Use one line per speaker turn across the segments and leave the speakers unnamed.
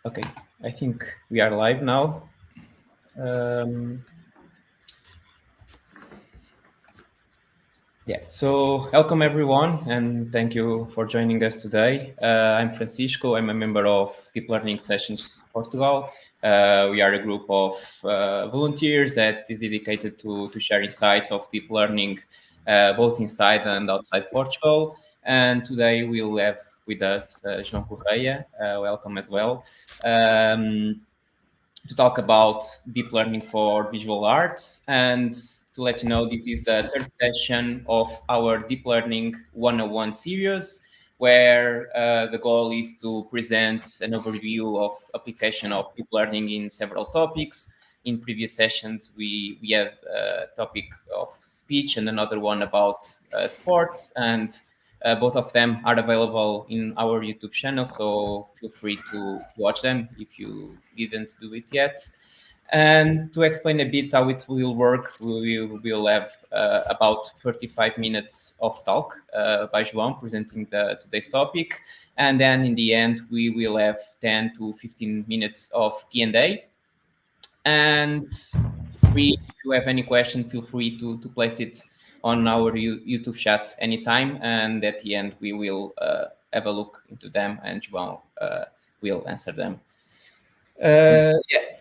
Okay, I think we are live now. So welcome everyone, and thank you for joining us today. I'm Francisco. I'm a member of Deep Learning Sessions Portugal. We are a group of volunteers that is dedicated to share insights of deep learning, both inside and outside Portugal. And today we'll have with us João Correia. Welcome as well. To talk about deep learning for visual arts. And to let you know, this is the third session of our Deep Learning 101 series, where the goal is to present an overview of application of deep learning in several topics. In previous sessions, we had a topic of speech and another one about sports, and both of them are available in our YouTube channel, so feel free to watch them if you didn't do it yet. And to explain a bit how it will work, we will have about 35 minutes of talk by João presenting today's topic. And then in the end, we will have 10 to 15 minutes of Q&A. And if you have any question, feel free to place it on our YouTube chat anytime. And at the end, we will have a look into them and João will answer them.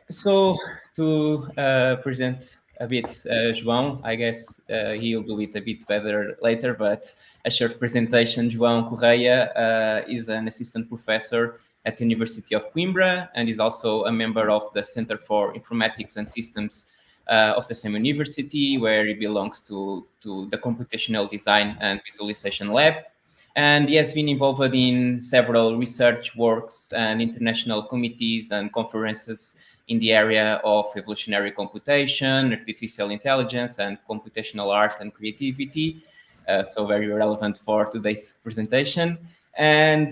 So to present a bit João, I guess he'll do it a bit better later, but a short presentation. João Correia is an assistant professor at the University of Coimbra and is also a member of the Center for Informatics and Systems of the same university, where he belongs to the Computational Design and Visualization Lab. And he has been involved in several research works and international committees and conferences in the area of evolutionary computation, artificial intelligence, and computational art and creativity. So very relevant for today's presentation. And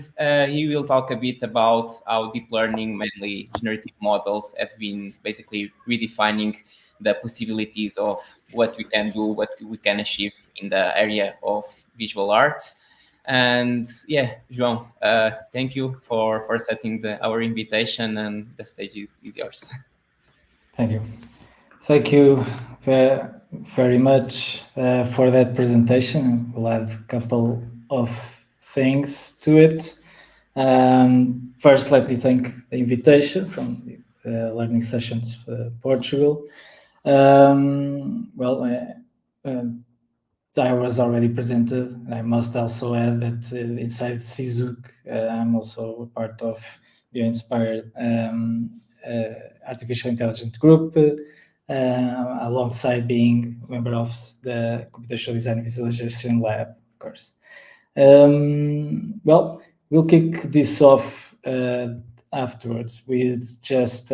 he will talk a bit about how deep learning, mainly generative models, have been basically redefining the possibilities of what we can do, what we can achieve in the area of visual arts. And yeah, João, thank you for accepting our invitation, and the stage is yours.
Thank you. Thank you very much for that presentation. We'll add a couple of things to it. First, let me thank the invitation from the Learning Sessions Portugal. I was already presented. I must also add that inside CISUC, I'm also a part of the Inspired Artificial Intelligence Group, alongside being a member of the Computational Design Visualization Lab, of course. We'll kick this off afterwards with just,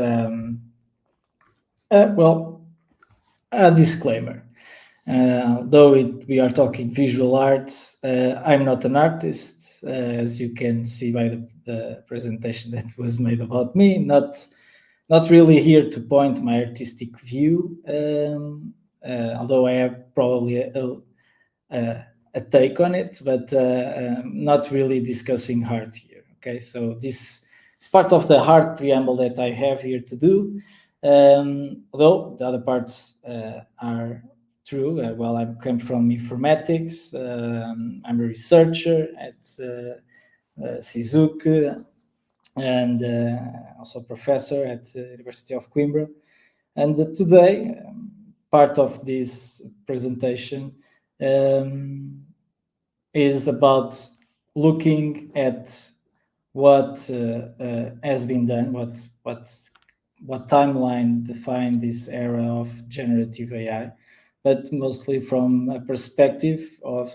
a disclaimer. Though we are talking visual arts, I'm not an artist, as you can see by the presentation that was made about me. Not really here to point my artistic view, although I have probably a take on it, but not really discussing art here. Okay, so this is part of the hard preamble that I have here to do, although the other parts are true. I come from informatics. I'm a researcher at CISUC and also a professor at the University of Coimbra. And today, part of this presentation is about looking at what has been done, what timeline defined this era of generative AI, but mostly from a perspective of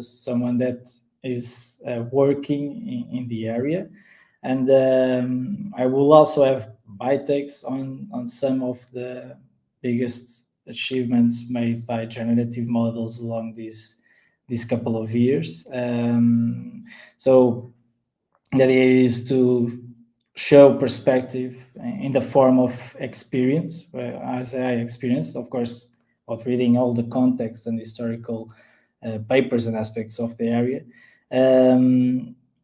someone that is working in the area. And I will also have my takes on some of the biggest achievements made by generative models along these couple of years. So the idea is to show perspective in the form of experience, as I experienced, of course, of reading all the context and historical papers and aspects of the area,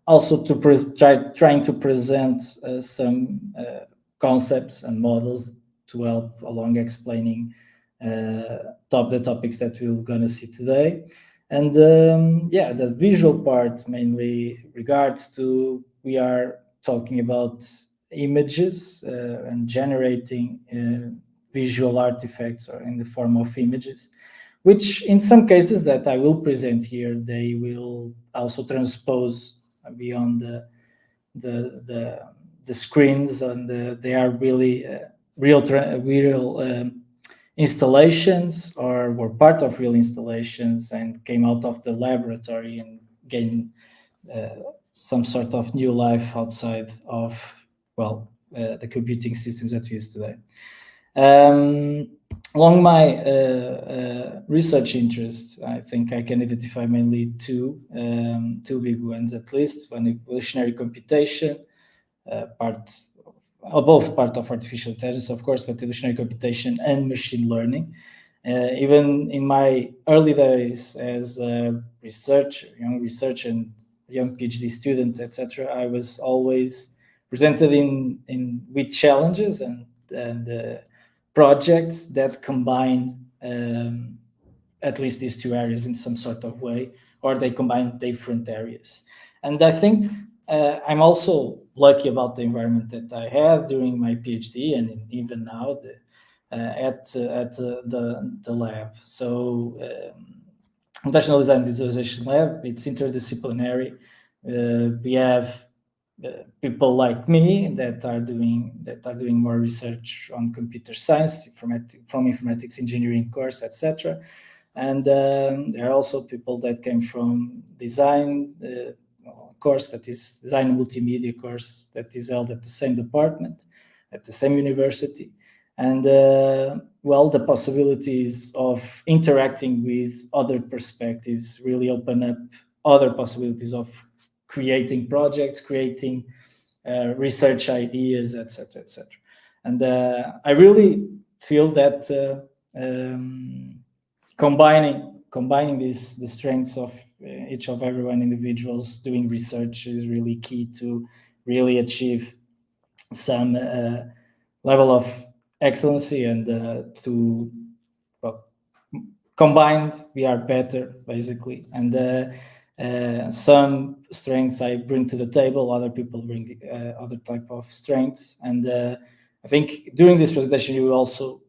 also to trying to present some concepts and models to help along explaining the topics that we're going to see today. And the visual part mainly regards to, we are talking about images and generating visual artifacts or in the form of images, which in some cases that I will present here, they will also transpose beyond the screens, and they are really real installations, or were part of real installations and came out of the laboratory and gained some sort of new life outside of the computing systems that we use today. Along my research interests, I think I can identify mainly two big ones, at least: one, evolutionary computation, both part of artificial intelligence, of course, but evolutionary computation and machine learning. Even in my early days as a young researcher and young PhD student, etc., I was always presented with challenges and projects that combine at least these two areas in some sort of way, or they combine different areas. And I think I'm also lucky about the environment that I had during my PhD and even now at the lab. So computational design visualization lab, it's interdisciplinary. We have people like me that are doing more research on computer science, from informatics engineering course, etc. And there are also people that came from design course, that is design and multimedia course, that is held at the same department, at the same university. And the possibilities of interacting with other perspectives really open up other possibilities of creating projects, creating research ideas, etc., etc. And I really feel that combining the strengths of each of everyone individuals doing research is really key to really achieve some level of excellency, and combined we are better, basically. And some strengths I bring to the table, other people bring other type of strengths. And I think during this presentation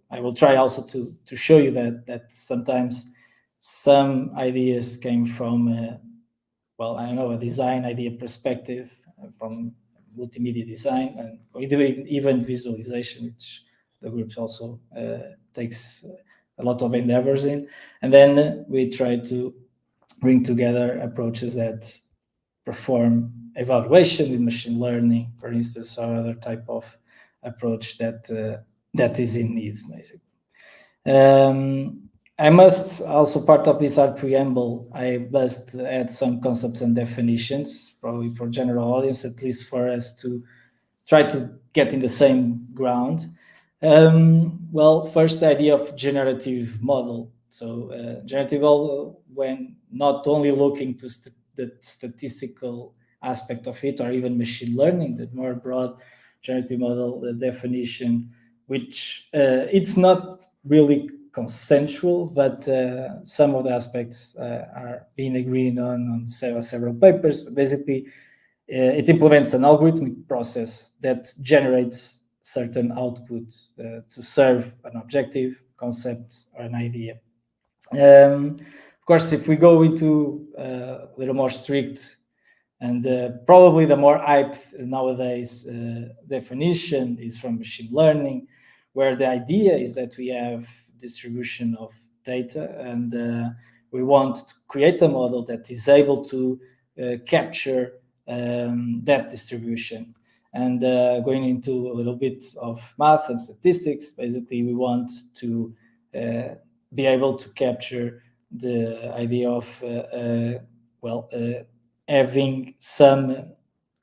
I will try also to show you that sometimes some ideas came from a design idea perspective, from multimedia design, and even visualization, which the group also takes a lot of endeavors in. And then we try to bring together approaches that perform evaluation with machine learning, for instance, or other type of approach that is in need, basically. I must also, part of this art preamble, I must add some concepts and definitions, probably for general audience, at least for us to try to get in the same ground. First, the idea of generative model. So generative model, when not only looking to the statistical aspect of it, or even machine learning, the more broad generative model, the definition, which it's not really consensual, but some of the aspects are being agreed on several papers. Basically, it implements an algorithmic process that generates certain outputs to serve an objective, concept, or an idea. Of course, if we go into a little more strict and probably the more hyped nowadays definition is from machine learning, where the idea is that we have distribution of data, and we want to create a model that is able to capture that distribution. And going into a little bit of math and statistics, basically we want to be able to capture the idea of having some,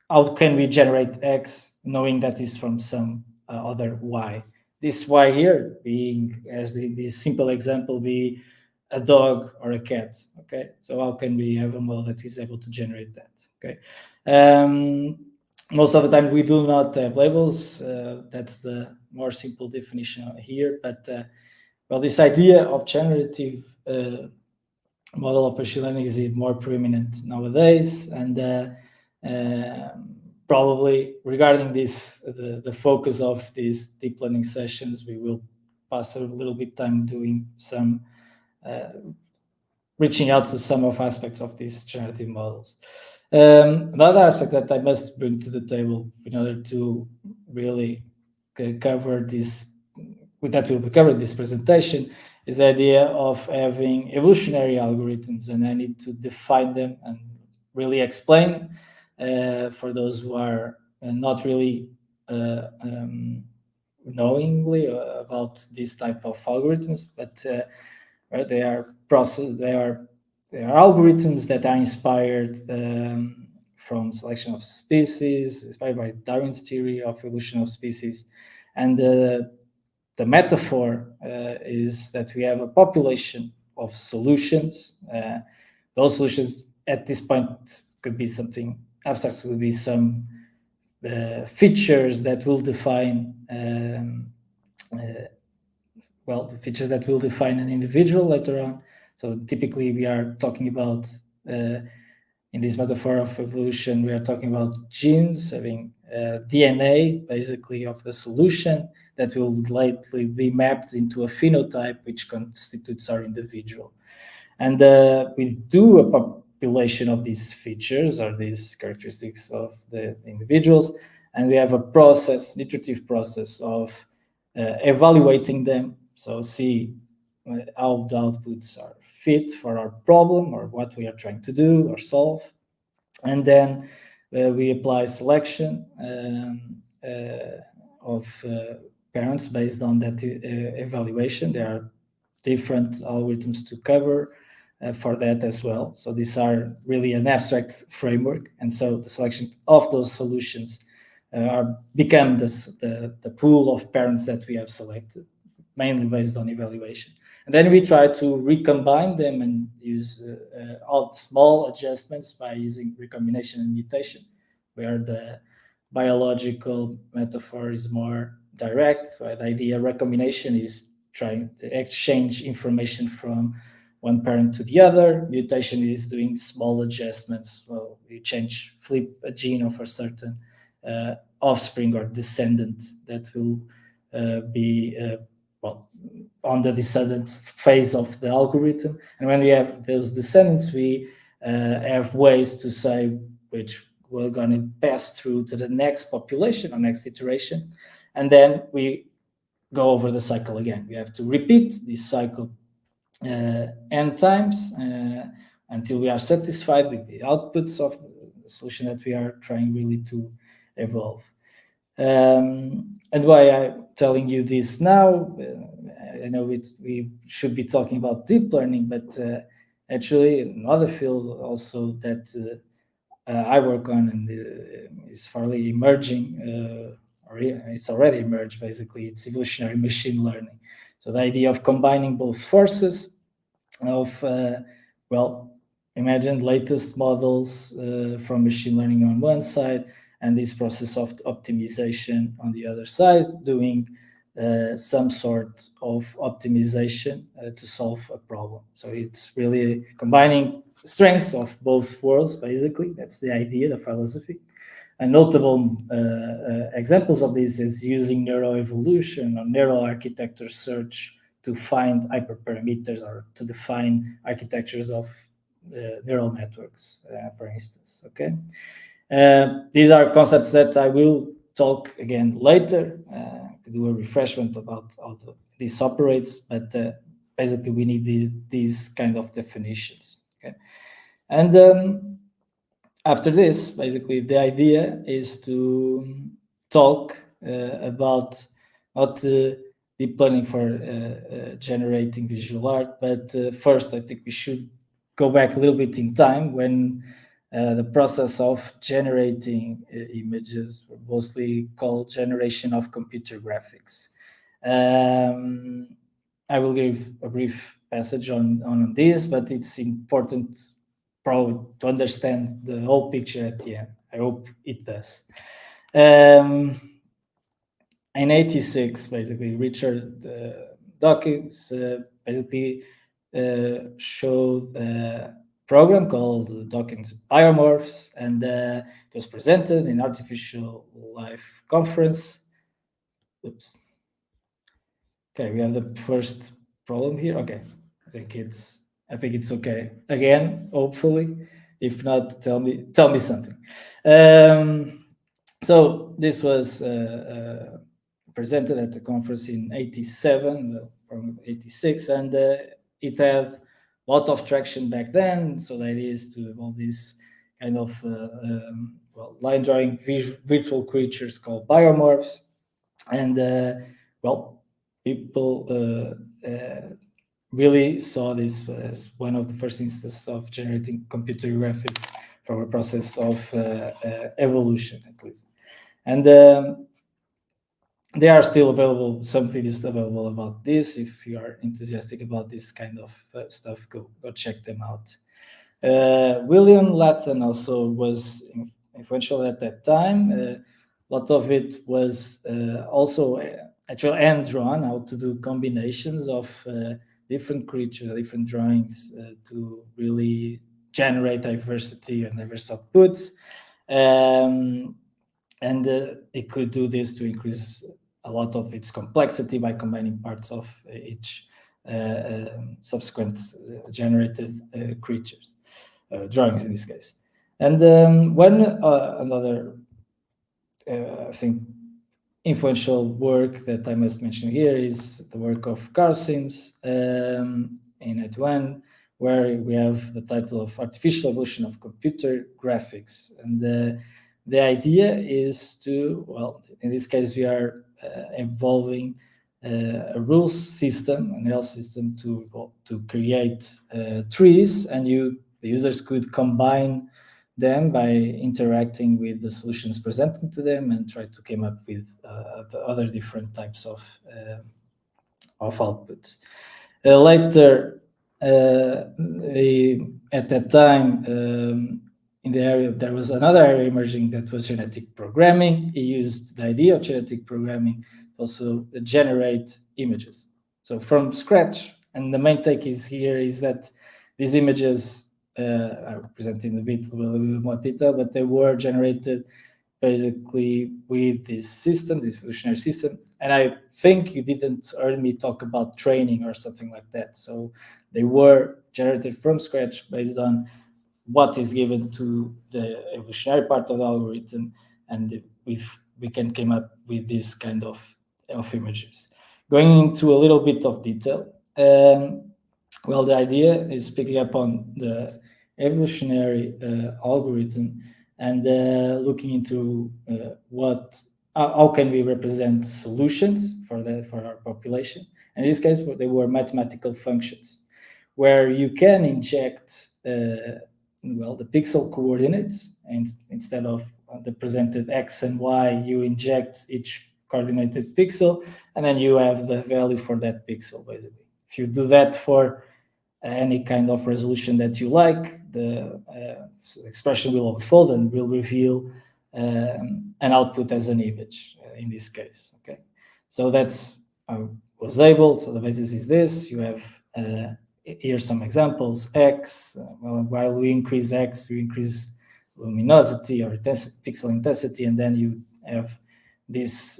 how can we generate X knowing that is from some other Y. This Y here being, as this simple example, be a dog or a cat. Okay, so how can we have a model that is able to generate that? Okay, most of the time we do not have labels. That's the more simple definition here. But well, this idea of generative model of machine learning is more preeminent nowadays, and probably regarding this, the focus of these deep learning sessions, we will pass a little bit time doing some reaching out to some of aspects of these generative models. Another aspect that I must bring to the table in order to really cover this, that will be covered in this presentation, is the idea of having evolutionary algorithms, and I need to define them and really explain for those who are not really knowingly about this type of algorithms, but they are algorithms that are inspired from selection of species, inspired by Darwin's theory of evolution of species, and the metaphor is that we have a population of solutions. Those solutions at this point could be something abstract, could be some features that will define features that will define an individual later on. So typically we are talking about, in this metaphor of evolution, we are talking about genes having DNA, basically, of the solution that will likely be mapped into a phenotype which constitutes our individual. And we do a population of these features or these characteristics of the individuals, and we have a process, an iterative process of evaluating them. So see how the outputs are fit for our problem or what we are trying to do or solve. And then we apply selection of parents based on that evaluation. There are different algorithms to cover for that as well. So these are really an abstract framework. And so the selection of those solutions become the pool of parents that we have selected, mainly based on evaluation. And then we try to recombine them and use all small adjustments by using recombination and mutation, where the biological metaphor is more direct, where the idea of recombination is trying to exchange information from one parent to the other. Mutation is doing small adjustments. Well, you flip a gene of a certain offspring or descendant that will be on the descendant phase of the algorithm. And when we have those descendants, we have ways to say which we're going to pass through to the next population or next iteration. And then we go over the cycle again. We have to repeat this cycle n times until we are satisfied with the outputs of the solution that we are trying really to evolve. And why I'm telling you this now, I know we should be talking about deep learning, but actually another field also that I work on and is fairly emerging, or it's already emerged basically, it's evolutionary machine learning. So the idea of combining both forces of, imagine latest models from machine learning on one side, and this process of optimization on the other side, doing some sort of optimization to solve a problem. So it's really combining strengths of both worlds, basically. That's the idea, the philosophy. And notable examples of this is using neuroevolution or neural architecture search to find hyperparameters or to define architectures of neural networks, for instance. Okay. These are concepts that I will talk again later, to do a refreshment about how this operates, but basically we need these kind of definitions. Okay, and after this, basically the idea is to talk about not deep learning for generating visual art, but first I think we should go back a little bit in time when the process of generating images were mostly called generation of computer graphics. I will give a brief passage on this, but it's important probably to understand the whole picture at the end. I hope it does. In 86, basically, Richard Dawkins basically showed a program called Dawkins Biomorphs, and it was presented in Artificial Life Conference. Oops. Okay, we have the first problem here. Okay, I think it's okay. Again, hopefully. If not, tell me something. So this was presented at the conference in 87, from 86, and it had a lot of traction back then. So the idea is to evolve these kind of line drawing virtual creatures called biomorphs, and people really saw this as one of the first instances of generating computer graphics from a process of evolution, at least. And there are still available some videos available about this. If you are enthusiastic about this kind of stuff, go check them out. William Latten also was influential at that time. A lot of it was also actual hand drawn, how to do combinations of different creatures, different drawings to really generate diversity and diverse outputs. And it could do this to increase a lot of its complexity by combining parts of each subsequent generated creatures, drawings in this case. And when another, I think, influential work that I must mention here is the work of Carl Sims in 81, where we have the title of Artificial Evolution of Computer Graphics. And the idea is to, well, in this case, we are evolving a rules system, an L system to create trees, and the users could combine them by interacting with the solutions presented to them and try to come up with the other different types of outputs. Later, at that time, in the area, there was another area emerging that was genetic programming. He used the idea of genetic programming to also generate images. So from scratch, and the main take here is that these images are presented in a little bit more detail, but they were generated basically with this system, this evolutionary system. And I think you didn't hear me talk about training or something like that. So they were generated from scratch based on what is given to the evolutionary part of the algorithm, and we can come up with this kind of images. Going into a little bit of detail, well, the idea is picking up on the evolutionary algorithm and looking into how can we represent solutions for our population. And in this case, they were mathematical functions, where you can inject the pixel coordinates, and instead of the presented x and y, you inject each coordinated pixel, and then you have the value for that pixel, basically. If you do that for any kind of resolution that you like, the expression will unfold and will reveal an output as an image in this case. Okay, so that's how was able. So the basis is this. You have here some examples. X, while we increase X, we increase luminosity or pixel intensity, and then you have this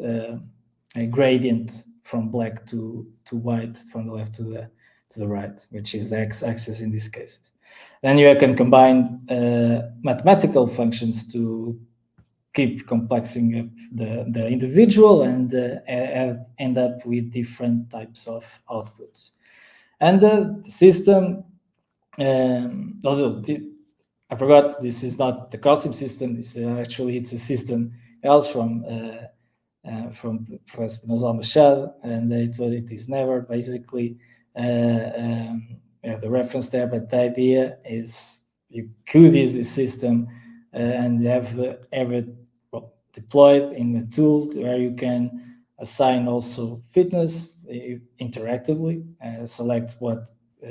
gradient from black to white, from the left to the right, which is the x-axis in these cases. Then you can combine mathematical functions to keep complexing up the individual and end up with different types of outputs. And the system, although I forgot, this is not the Cossim system. This actually it's a system else from Professor Gonzalo Machado, and it is never basically the reference there, but the idea is you could use this system and have it deployed in a tool where you can assign also fitness interactively, select what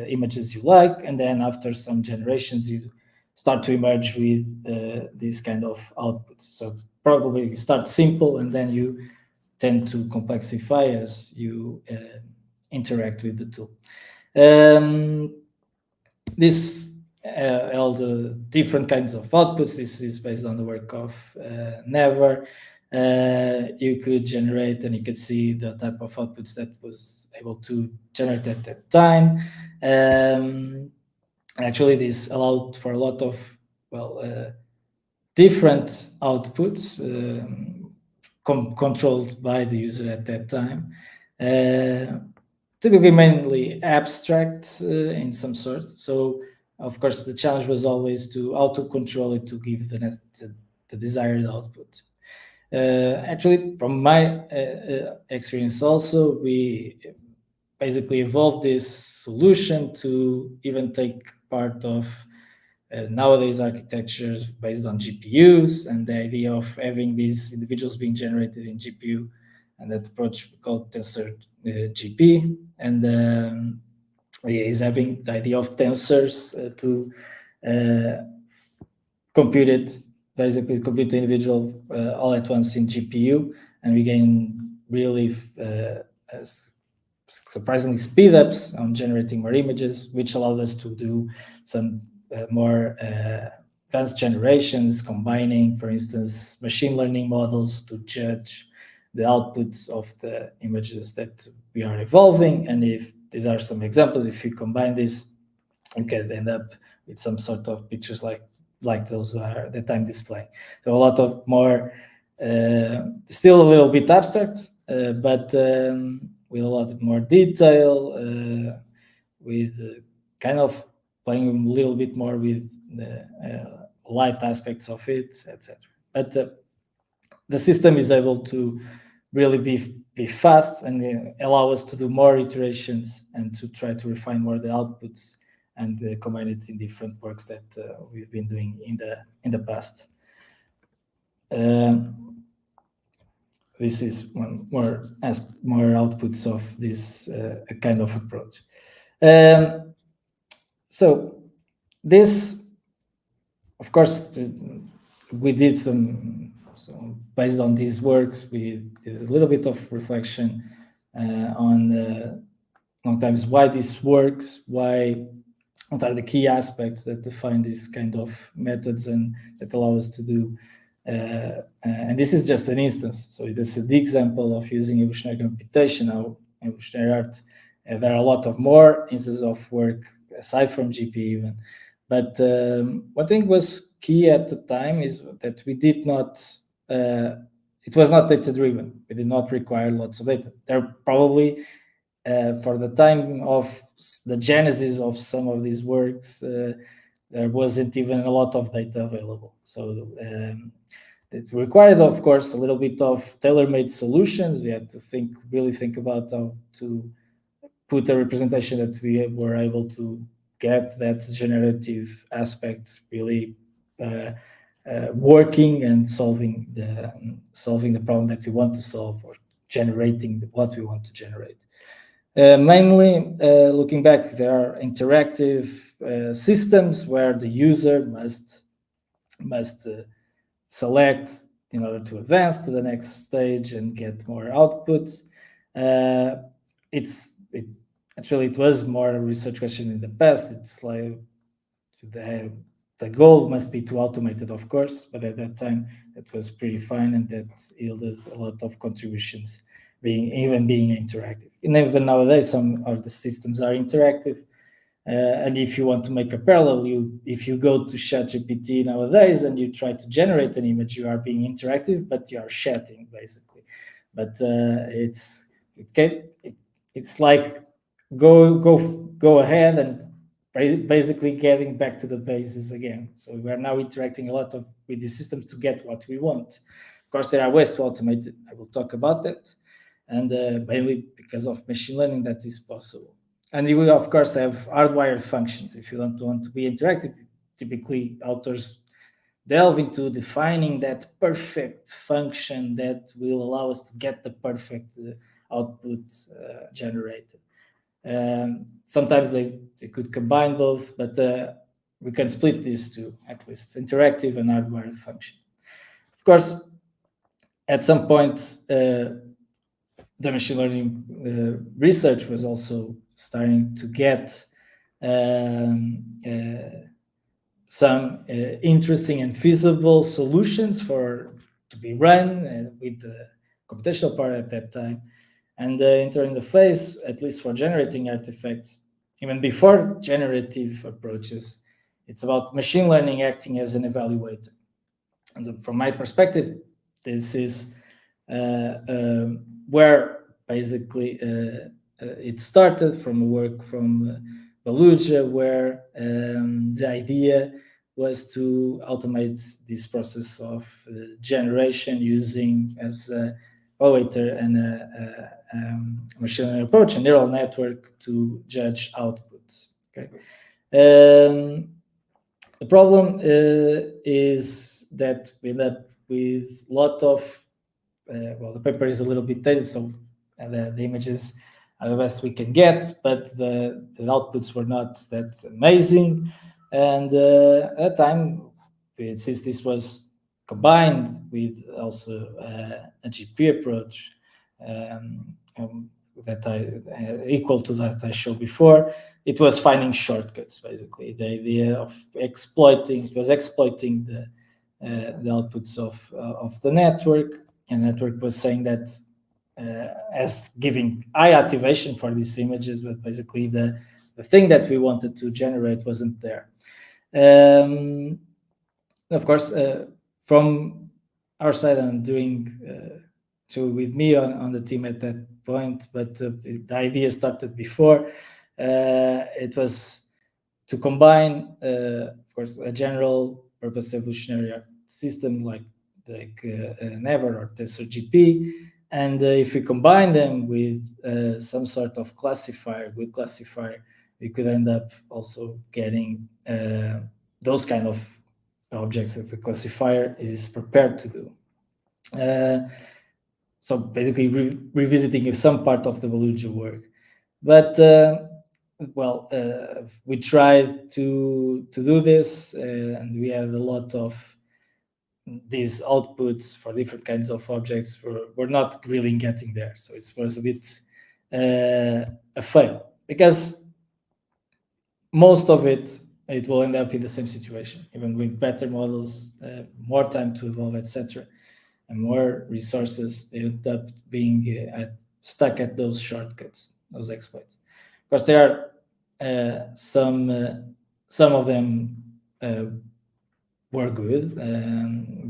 images you like, and then after some generations you start to emerge with this kind of output. So probably you start simple and then you tend to complexify as you interact with the tool. This all the different kinds of outputs. This is based on the work of Never. You could generate, and you could see the type of outputs that was able to generate at that time. Actually, this allowed for a lot of different outputs controlled by the user at that time. Typically mainly abstract in some sort. So of course the challenge was always to how to control it to give the desired output. Actually, from my experience also, we basically evolved this solution to even take part of nowadays architectures based on GPUs, and the idea of having these individuals being generated in GPU, and that approach called tensor GP, and is having the idea of tensors to compute it, basically compute the individual all at once in GPU, and we gain really surprisingly speed ups on generating more images, which allowed us to do some more advanced generations, combining, for instance, machine learning models to judge the outputs of the images that we are evolving. And if these are some examples, if you combine this, you can end up with some sort of pictures like those are that I'm displaying. So a lot of more, still a little bit abstract, but with a lot more detail, with kind of playing a little bit more with the light aspects of it, etc. But the system is able to really be fast and allow us to do more iterations and to try to refine more the outputs and combine it in different works that we've been doing in the past. This is one more outputs of this kind of approach. So this, of course, we did some. So based on these works, we did a little bit of reflection on sometimes why this works, what are the key aspects that define these kind of methods and that allow us to do. And this is just an instance. So this is the example of using evolutionary computation, now evolutionary art. There are a lot of more instances of work aside from GP even. But one thing was key at the time is that we did not, it was not data driven. We did not require lots of data. There probably, for the time of the genesis of some of these works, there wasn't even a lot of data available. So it required, of course, a little bit of tailor-made solutions. We had to really think about how to put a representation that we were able to get that generative aspect really working and solving the problem that we want to solve, or generating what we want to generate. Mainly, looking back, there are interactive systems where the user must select in order to advance to the next stage and get more outputs. Actually, it was more a research question in the past. It's like the goal must be to automate it, of course, but at that time it was pretty fine, and that yielded a lot of contributions, being interactive. And even nowadays, some of the systems are interactive. And if you want to make a parallel, if you go to ChatGPT nowadays and you try to generate an image, you are being interactive, but you are chatting basically. But it's like go ahead and basically getting back to the basis again. So we are now interacting a lot with the systems to get what we want. Of course, there are ways to automate it. I will talk about that, and mainly because of machine learning that is possible. And you will, of course, have hardwired functions. If you don't want to be interactive, typically authors delve into defining that perfect function that will allow us to get the perfect output generated. Sometimes they could combine both, but we can split these two, at least interactive and hardwired function. Of course, at some point, the machine learning research was also starting to get some interesting and feasible solutions to be run with the computational part at that time. And entering the phase, at least for generating artifacts, even before generative approaches, it's about machine learning acting as an evaluator. And from my perspective, this is where basically it started, from work from Beluga, where the idea was to automate this process of generation using as a evaluator and a machine learning approach, a neural network to judge outputs. Okay. The problem is that we end up with a lot of the paper is a little bit dated, so the images are the best we can get, but the outputs were not that amazing. And at that time, since this was combined with also a GP approach that I equal to that I showed before, it was finding shortcuts. Basically, the idea of exploiting the outputs of the network. And the network was saying that as giving eye activation for these images, but basically the thing that we wanted to generate wasn't there. Of course, from our side, I'm doing with me on the team at that point, but the idea started before. It was to combine, of course, a general purpose evolutionary system like Never or TensorGP, and if we combine them with some sort of classifier, good classifier, we could end up also getting those kind of objects that the classifier is prepared to do. So basically revisiting some part of the Beluga work. But we tried to do this, and we had a lot of these outputs for different kinds of objects were not really getting there. So it was a bit a fail, because most of it will end up in the same situation, even with better models, more time to evolve, etc., and more resources. They end up being stuck at those shortcuts, those exploits. Of course, there are some of them were good,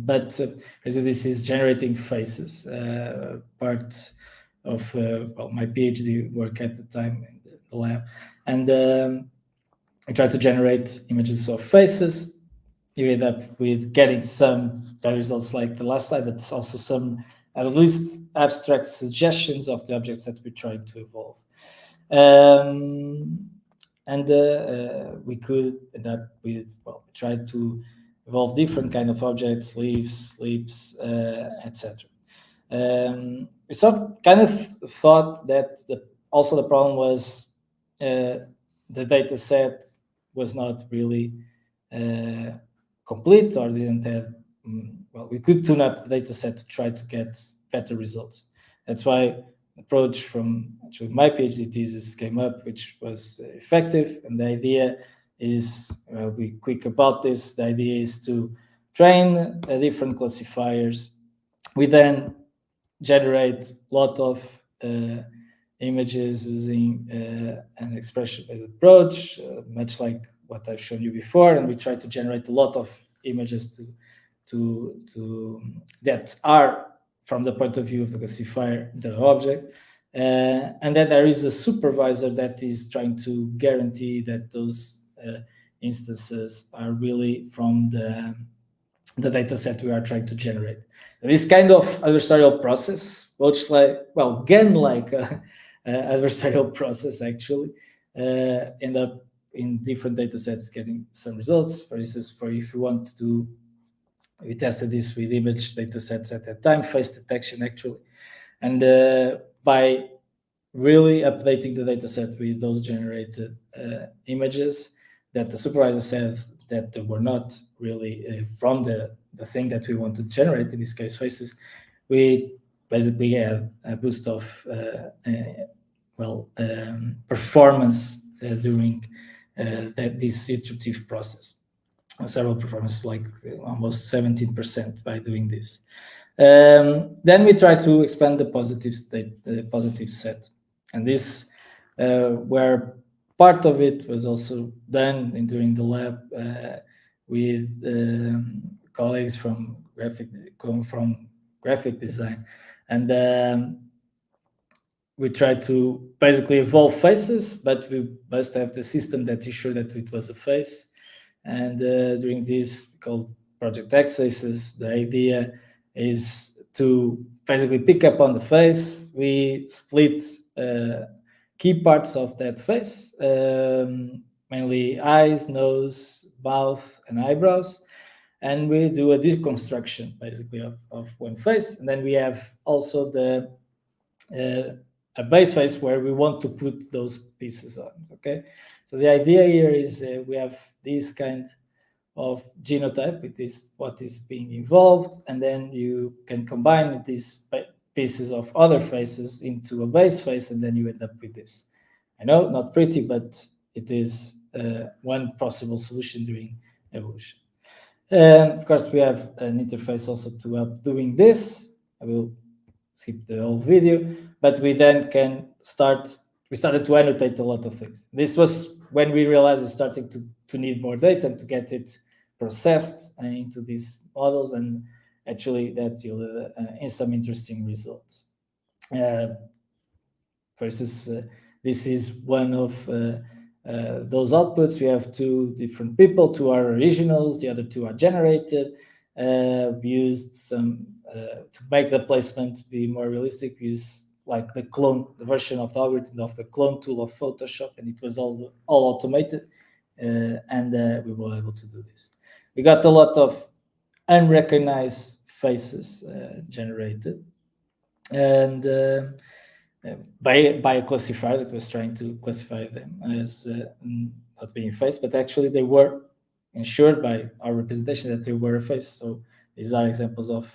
but this is generating faces, part of my PhD work at the time in the lab, and I tried to generate images of faces. You end up with getting some bad results like the last slide, but also some at least abstract suggestions of the objects that we're trying to evolve. And we could end up with, try to evolve different kind of objects, leaves, sleeps, etc. We kind of thought that also the problem was the data set was not really complete, or didn't have, we could tune up the data set to try to get better results. That's why the approach from actually my PhD thesis came up, which was effective. And the idea is, I'll be quick about this, the idea is to train different classifiers. We then generate a lot of images using an expression-based approach, much like what I've shown you before, and we try to generate a lot of images that are, from the point of view of the classifier, the object, and then there is a supervisor that is trying to guarantee that those instances are really from the data set we are trying to generate. This kind of adversarial process, which GAN-like adversarial process actually, end up in different data sets getting some results. For instance, if you want to, we tested this with image data sets at that time, face detection actually, and by really updating the dataset with those generated images that the supervisor said that they were not really from the thing that we want to generate, in this case faces, we basically had a boost of performance during this iterative process. Several performance, like almost 17% by doing this. Then we try to expand the positive state, the positive set, and this where part of it was also done during the lab with colleagues from graphic design, and we tried to basically evolve faces, but we must have the system that is sure that it was a face. And during this called Project Accesses, the idea is to basically pick up on the face. We split key parts of that face, mainly eyes, nose, mouth, and eyebrows. And we do a deconstruction basically of one face. And then we have also the a base face where we want to put those pieces on. Okay, so the idea here is we have this kind of genotype, it is what is being evolved, and then you can combine these pieces of other faces into a base face, and then you end up with this. I know, not pretty, but it is one possible solution during evolution. Of course, we have an interface also to help doing this. I will skip the whole video, but we then can we started to annotate a lot of things. This was when we realized we started to need more data and to get it processed into these models, and actually that yielded in some interesting results. This is one of those outputs. We have two different people, two are originals, the other two are generated. We used some to make the placement be more realistic. We used like the version of the algorithm of the clone tool of Photoshop, and it was all automated, and we were able to do this. We got a lot of unrecognized faces generated, and by a classifier that was trying to classify them as not being face, but actually they were ensured by our representation that they were a face. So these are examples of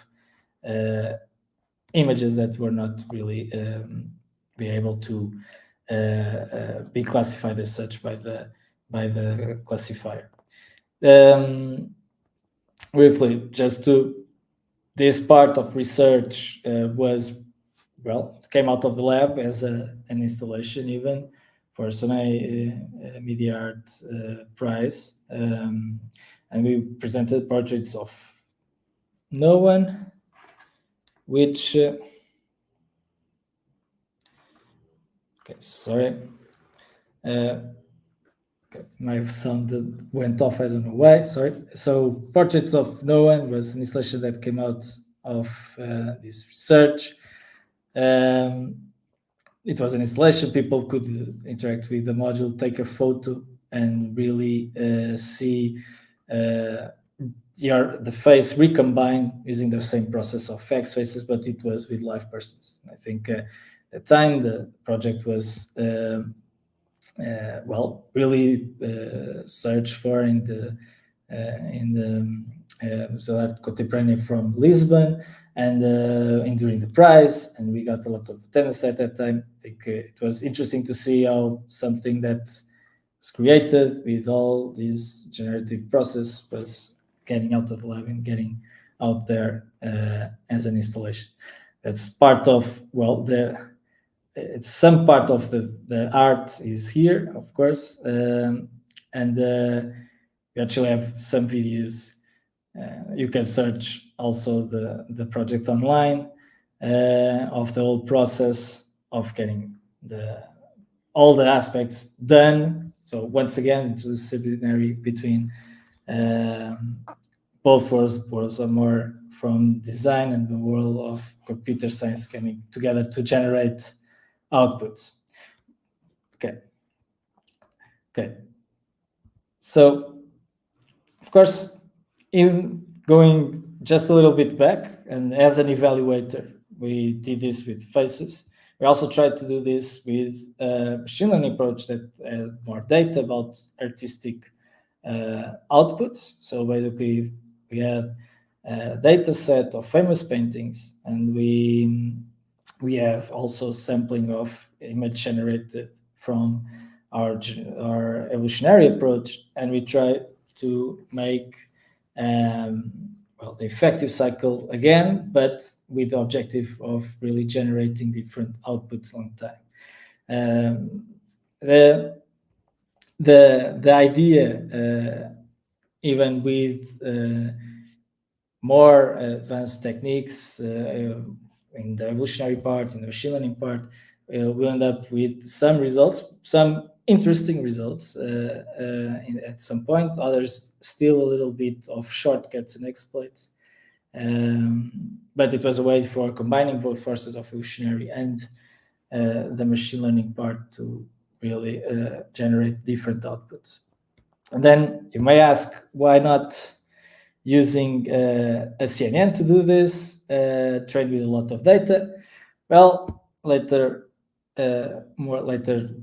images that were not really be able to be classified as such by the classifier. Briefly, just to this part of research came out of the lab as an installation even for Sonai Media Art Prize, and we presented portraits of no one, which my sound went off, I don't know why, sorry. So Portraits of No One was an installation that came out of this research. It was an installation, people could interact with the module, take a photo, and really see the face recombine using the same process of fax faces, but it was with live persons. I think at the time the project was really searched for in the Museu de Arte Contemporânea from Lisbon, and during the prize, and we got a lot of attendance at that time. I think it was interesting to see how something that was created with all this generative process was getting out of the lab and getting out there as an installation. That's part of it's some part of the art is here, of course, and we actually have some videos. You can search also the project online of the whole process of getting all the aspects done. So once again, it was disciplinary between both worlds are more from design and the world of computer science coming together to generate outputs. Okay. So, of course, in going just a little bit back, and as an evaluator, we did this with faces. We also tried to do this with a machine learning approach that had more data about artistic outputs. So basically, we had a data set of famous paintings, and we have also sampling of image generated from our evolutionary approach, and we try to make the effective cycle again, but with the objective of really generating different outputs on time. The idea, even with more advanced techniques in the evolutionary part, in the machine learning part, we end up with some results, some interesting results at some point, others still a little bit of shortcuts and exploits. But it was a way for combining both forces of evolutionary and the machine learning part to really generate different outputs. And then you may ask, why not using a CNN to do this, trained with a lot of data? Well, more later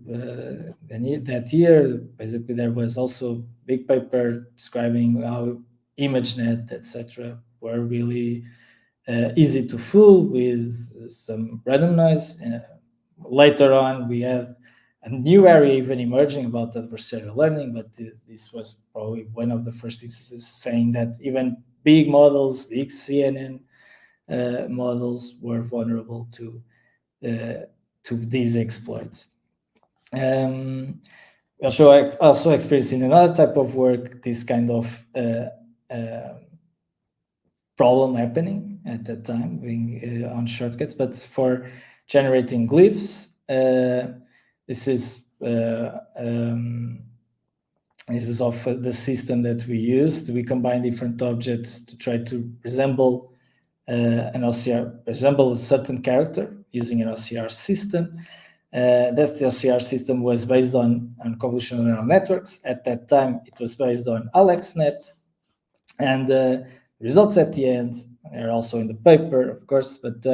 that year, basically there was also a big paper describing how ImageNet, etc., were really easy to fool with some random noise. Later on, we had a new area even emerging about adversarial learning, but this was probably one of the first instances saying that even big models, big CNN models, were vulnerable to these exploits. Also experiencing another type of work, this kind of problem happening at that time, being on shortcuts, but for generating glyphs. This is of the system that we used. We combine different objects to try to resemble an OCR, resemble a certain character using an OCR system. The OCR system was based on convolutional neural networks. At that time, it was based on AlexNet, and the results at the end are also in the paper, of course, but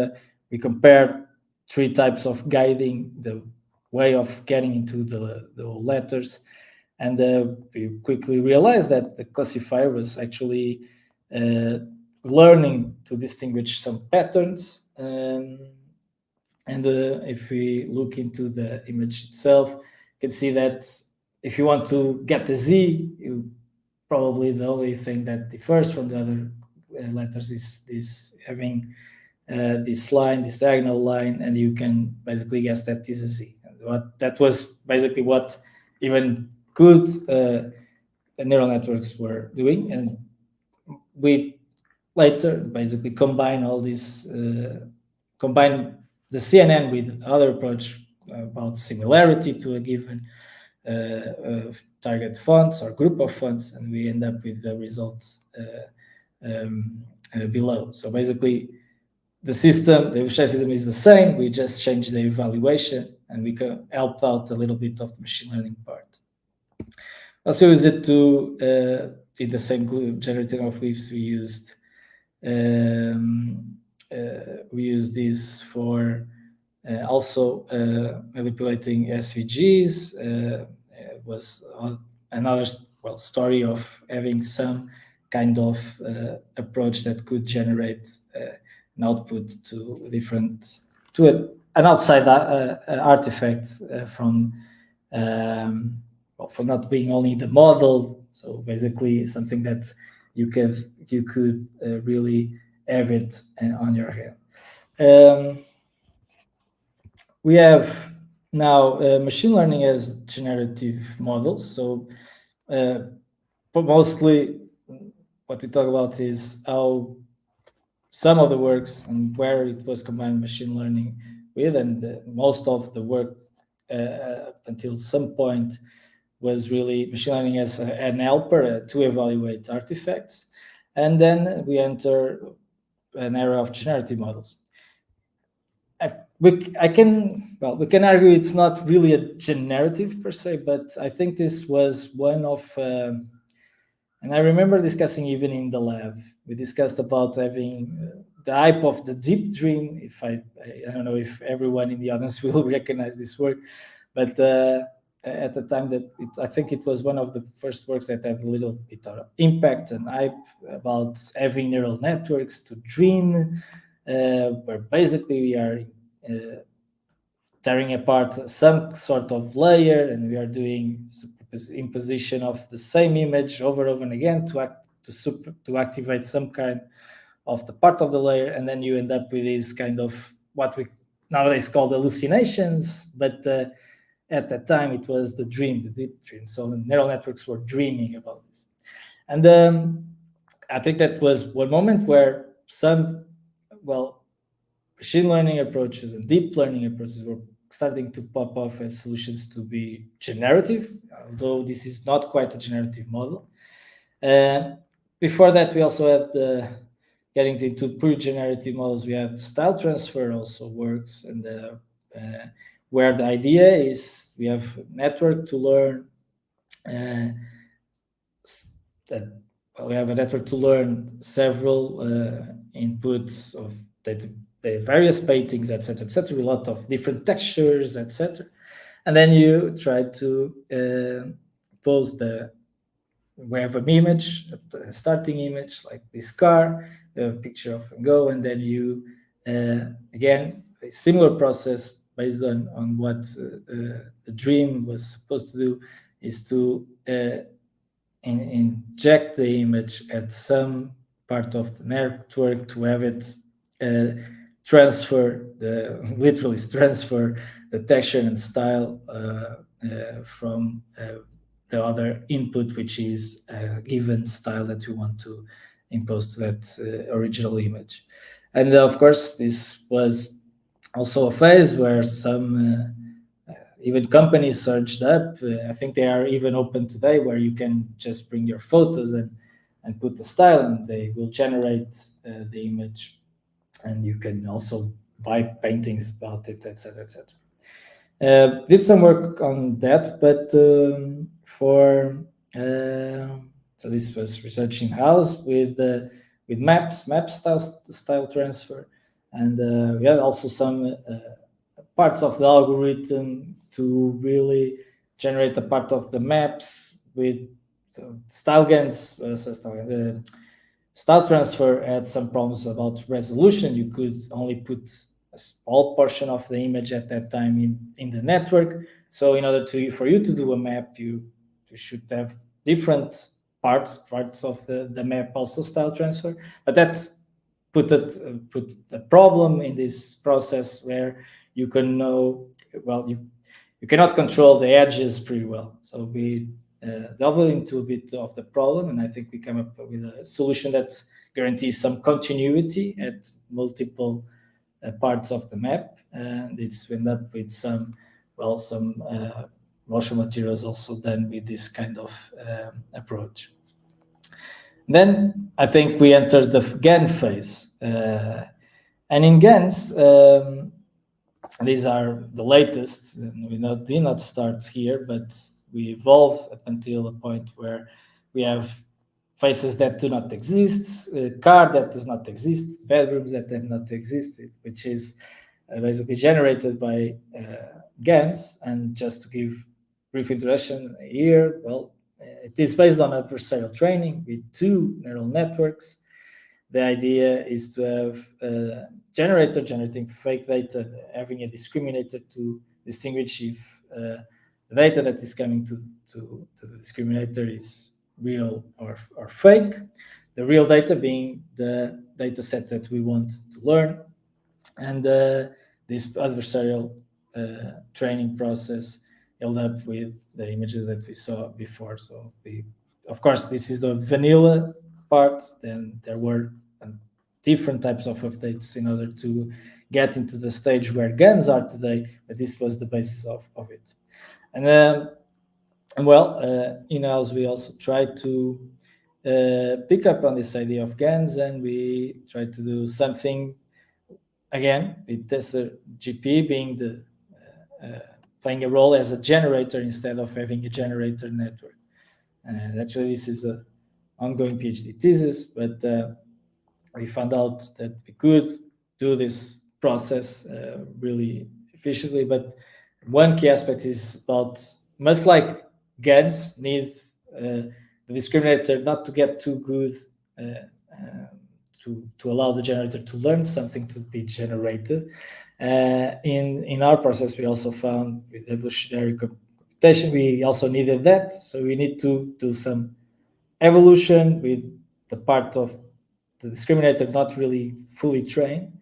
we compared 3 types of guiding, the way of getting into the letters, and we quickly realized that the classifier was actually learning to distinguish some patterns. And if we look into the image itself, you can see that if you want to get the Z, probably the only thing that differs from the other letters is having this line, this diagonal line, and you can basically guess that this is Z. That was basically what even good neural networks were doing, and we later basically combine all this, combine the CNN with other approach about similarity to a given target fonts or group of fonts, and we end up with the results below. So basically, the evolutionary system is the same. We just changed the evaluation, and we helped out a little bit of the machine learning part. Also use it to in the same generating of glyphs we used this for also manipulating SVGs. Was another story of having some kind of approach that could generate an output to an outside artifact from not being only the model. So basically, something that you could really have it on your hand. We have now machine learning as generative models. So mostly what we talk about is how some of the works and where it was combined machine learning with, and most of the work until some point was really machine learning as an helper to evaluate artifacts. And then we enter an era of generative models. We can argue it's not really a generative per se, but I think this was one of, and I remember discussing even in the lab, we discussed about having the hype of the deep dream. If I don't know if everyone in the audience will recognize this work, but at the time that I think it was one of the first works that had a little bit of impact and hype about having neural networks to dream, where basically we are tearing apart some sort of layer, and we are doing imposition of the same image over and over again to activate some kind of the part of the layer, and then you end up with these kind of what we nowadays call hallucinations, but at that time it was the dream, the deep dream. So the neural networks were dreaming about this, and I think that was one moment where some machine learning approaches and deep learning approaches were starting to pop off as solutions to be generative, although this is not quite a generative model. Before that, we also had getting into pure generative models. We had style transfer also works, and where the idea is we have network to learn we have a network to learn several inputs of data, the various paintings, etc., etc., a lot of different textures, etc., and then you try to pose we have an image, a starting image like this car, a picture of Go, and then you again a similar process based on what the dream was supposed to do is to inject the image at some part of the network to have it literally transfer the texture and style from the other input, which is a given style that you want to impose to that original image. And of course, this was also a phase where some even companies surged up. I think they are even open today, where you can just bring your photos and put the style, and they will generate the image, and you can also buy paintings about it, etc., etc. Did some work on that, but so this was research in house with map style transfer, and we had also some parts of the algorithm to really generate a part of the maps with style GANs. Style transfer had some problems about resolution. You could only put a small portion of the image at that time in the network. So in order for you to do a map, you should have different parts of the map also style transfer. But that's put a problem in this process where you can know, you cannot control the edges pretty well. So we delve into a bit of the problem, and I think we come up with a solution that guarantees some continuity at multiple parts of the map, and it's end up with some motion materials also done with this kind of approach. Then I think we entered the GAN phase, and in GANs, these are the latest. We did not start here, but we evolve up until a point where we have faces that do not exist, a car that does not exist, bedrooms that do not exist, which is basically generated by GANs. And just to give brief introduction here, it is based on adversarial training with two neural networks. The idea is to have a generator generating fake data, having a discriminator to distinguish if the data that is coming to the discriminator is real or fake. The real data being the data set that we want to learn. And this adversarial training process held up with the images that we saw before. So of course, this is the vanilla part. Then there were different types of updates in order to get into the stage where GANs are today, but this was the basis of it. And in-house we also tried to pick up on this idea of GANs, and we tried to do something again with TensorGPT being the playing a role as a generator instead of having a generator network. And actually, this is an ongoing PhD thesis, but we found out that we could do this process really efficiently. But one key aspect is about, much like GANs, need the discriminator not to get too good to allow the generator to learn something to be generated. In our process, we also found with evolutionary computation, we also needed that. So we need to do some evolution with the part of the discriminator not really fully trained,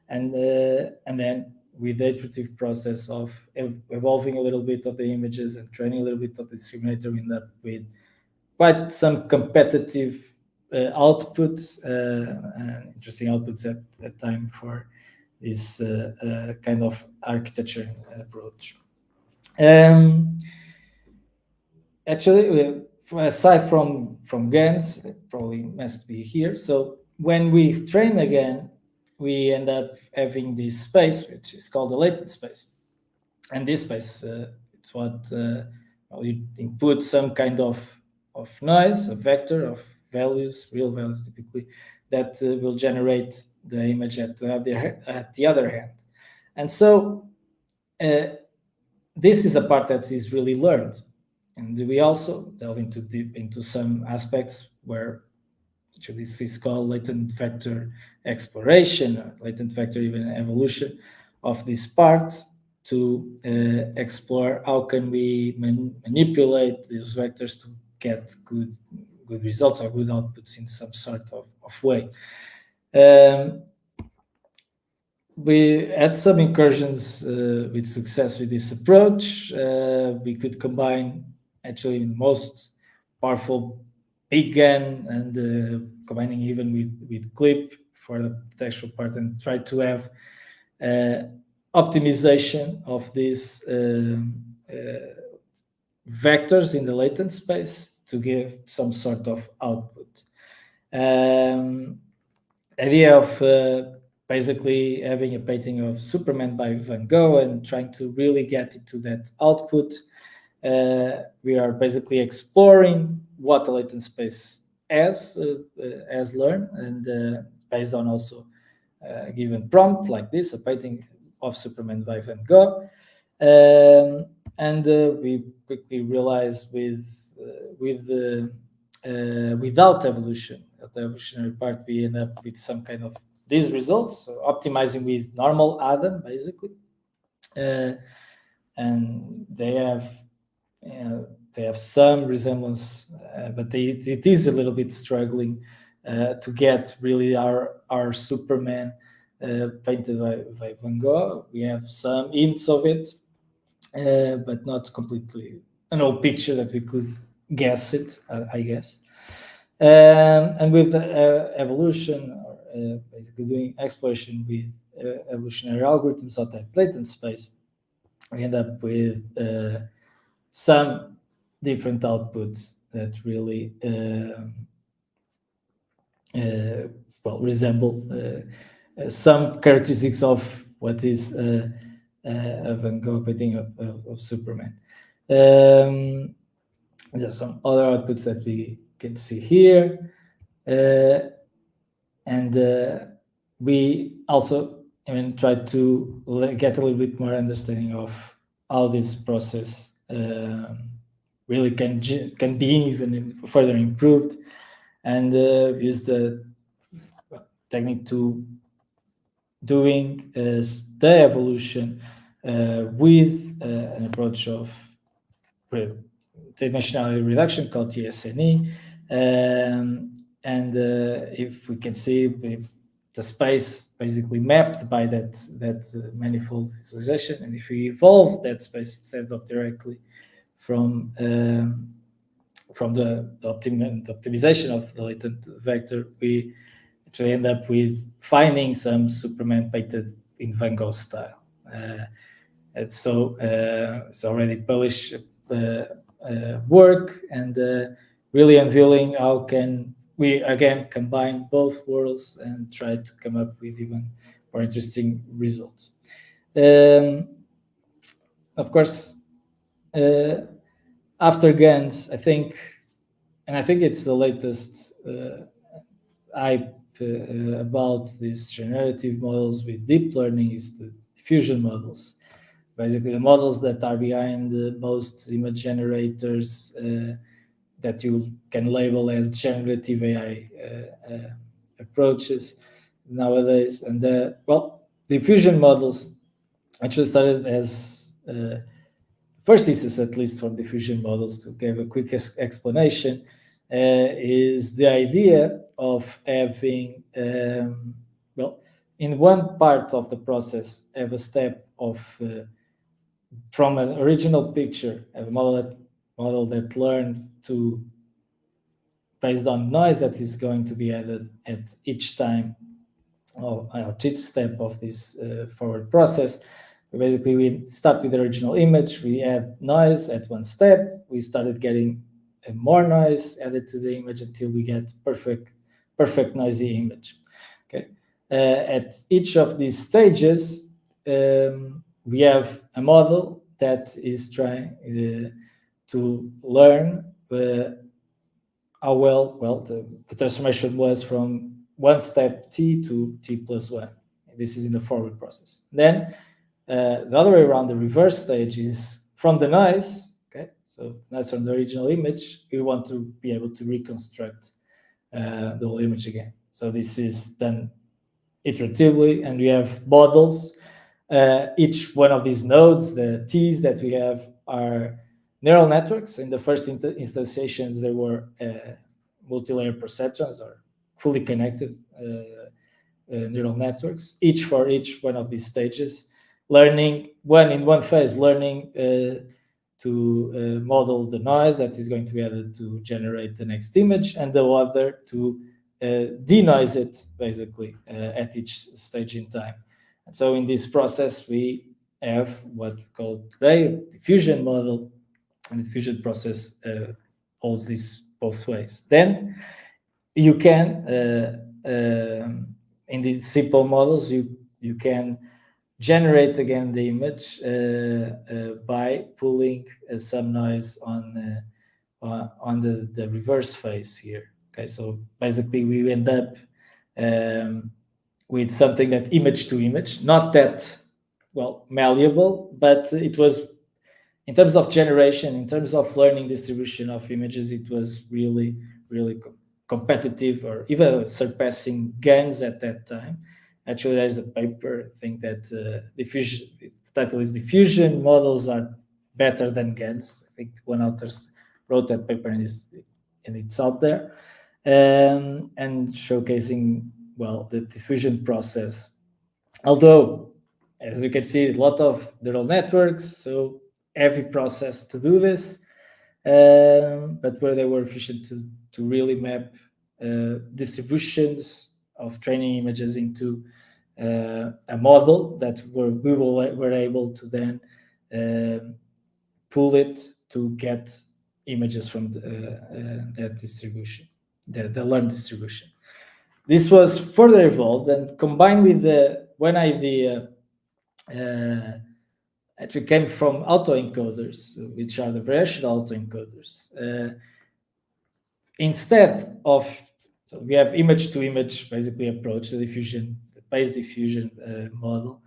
and then with the iterative process of evolving a little bit of the images and training a little bit of the discriminator, we end up with quite some competitive outputs, interesting outputs at that time for this kind of architecture approach. Actually, aside from GANs, it probably must be here. So when we train again, we end up having this space, which is called the latent space. And this space, it's what you input some kind of noise, a vector of values, real values typically, that will generate the image at the other hand. And so this is a part that is really learned. And we also delve into some aspects where this is called latent vector exploration, or latent vector even evolution of these parts, to explore how can we manipulate those vectors to get good results or good outputs in some sort of way. We had some incursions with success with this approach. We could combine actually the most powerful big GAN and combining even with clip for the textual part, and try to have optimization of these vectors in the latent space to give some sort of output. Idea of basically having a painting of Superman by Van Gogh and trying to really get into that output. We are basically exploring what the latent space has learned, and based on also a given prompt like this, a painting of Superman by Van Gogh. And we quickly realize without evolution, at the evolutionary part, we end up with some kind of these results, so optimizing with normal Adam, basically. And they have some resemblance, but it is a little bit struggling to get really our Superman painted by Van Gogh. We have some hints of it, but not completely an old picture that we could guess it, I guess. And with evolution, basically doing exploration with evolutionary algorithms of that latent space, we end up with some different outputs that really resemble some characteristics of what is a Van Gogh painting of Superman. There's some other outputs that we can see here. And we also try to get a little bit more understanding of how this process really can be even further improved, and use the technique to doing the evolution with an approach of dimensionality reduction called TSNE. And if we can see the space basically mapped by that manifold visualization, and if we evolve that space instead of directly from the optimization of the latent vector, we actually end up with finding some Superman painted in Van Gogh style. And so it's already published work, and really unveiling how can we again combine both worlds and try to come up with even more interesting results. Of course, after GANs, I think it's the latest about these generative models with deep learning is the diffusion models. Basically, the models that are behind most image generators that you can label as generative AI approaches nowadays. And diffusion models actually started as first instance, at least for diffusion models, to give a quick explanation, is the idea of having, in one part of the process, have a step of from an original picture, a model that learned to based on noise that is going to be added at each time or at each step of this forward process. Basically, we start with the original image, we add noise at one step, we started getting more noise added to the image until we get perfect noisy image. Okay, at each of these stages, we have a model that is trying to learn how well the transformation was from one step t to t plus 1. This is in the forward process. Then the other way around, the reverse stage is from the noise. Okay, so noise from the original image, we want to be able to reconstruct the whole image again. So this is done iteratively, and we have models. Each one of these nodes, the T's that we have, are neural networks. In the first instantiations, there were multi-layer perceptrons or fully connected neural networks, each for each one of these stages, learning in one phase, learning to model the noise that is going to be added to generate the next image, and the other to denoise it, basically, at each stage in time. And so in this process, we have what we call today a diffusion model, and the diffusion process holds this both ways. Then you can, in these simple models, you can generate again the image by pulling some noise on the reverse phase here. Okay, so basically we end up with something that image to image, not that malleable, but it was, in terms of generation, in terms of learning distribution of images, it was really competitive, or even surpassing GANs at that time. Actually, there's a paper, I think that the title is Diffusion Models Are Better Than GANs. I think one author wrote that paper, and it's out there, and showcasing, the diffusion process. Although, as you can see, a lot of neural networks, so heavy process to do this, but where they were efficient to really map distributions of training images into a model that we were able to then pull it to get images from that distribution, the learned distribution. This was further evolved and combined with one idea actually came from autoencoders, which are the variational autoencoders. Instead of, so we have image to image basically approach, the base diffusion model,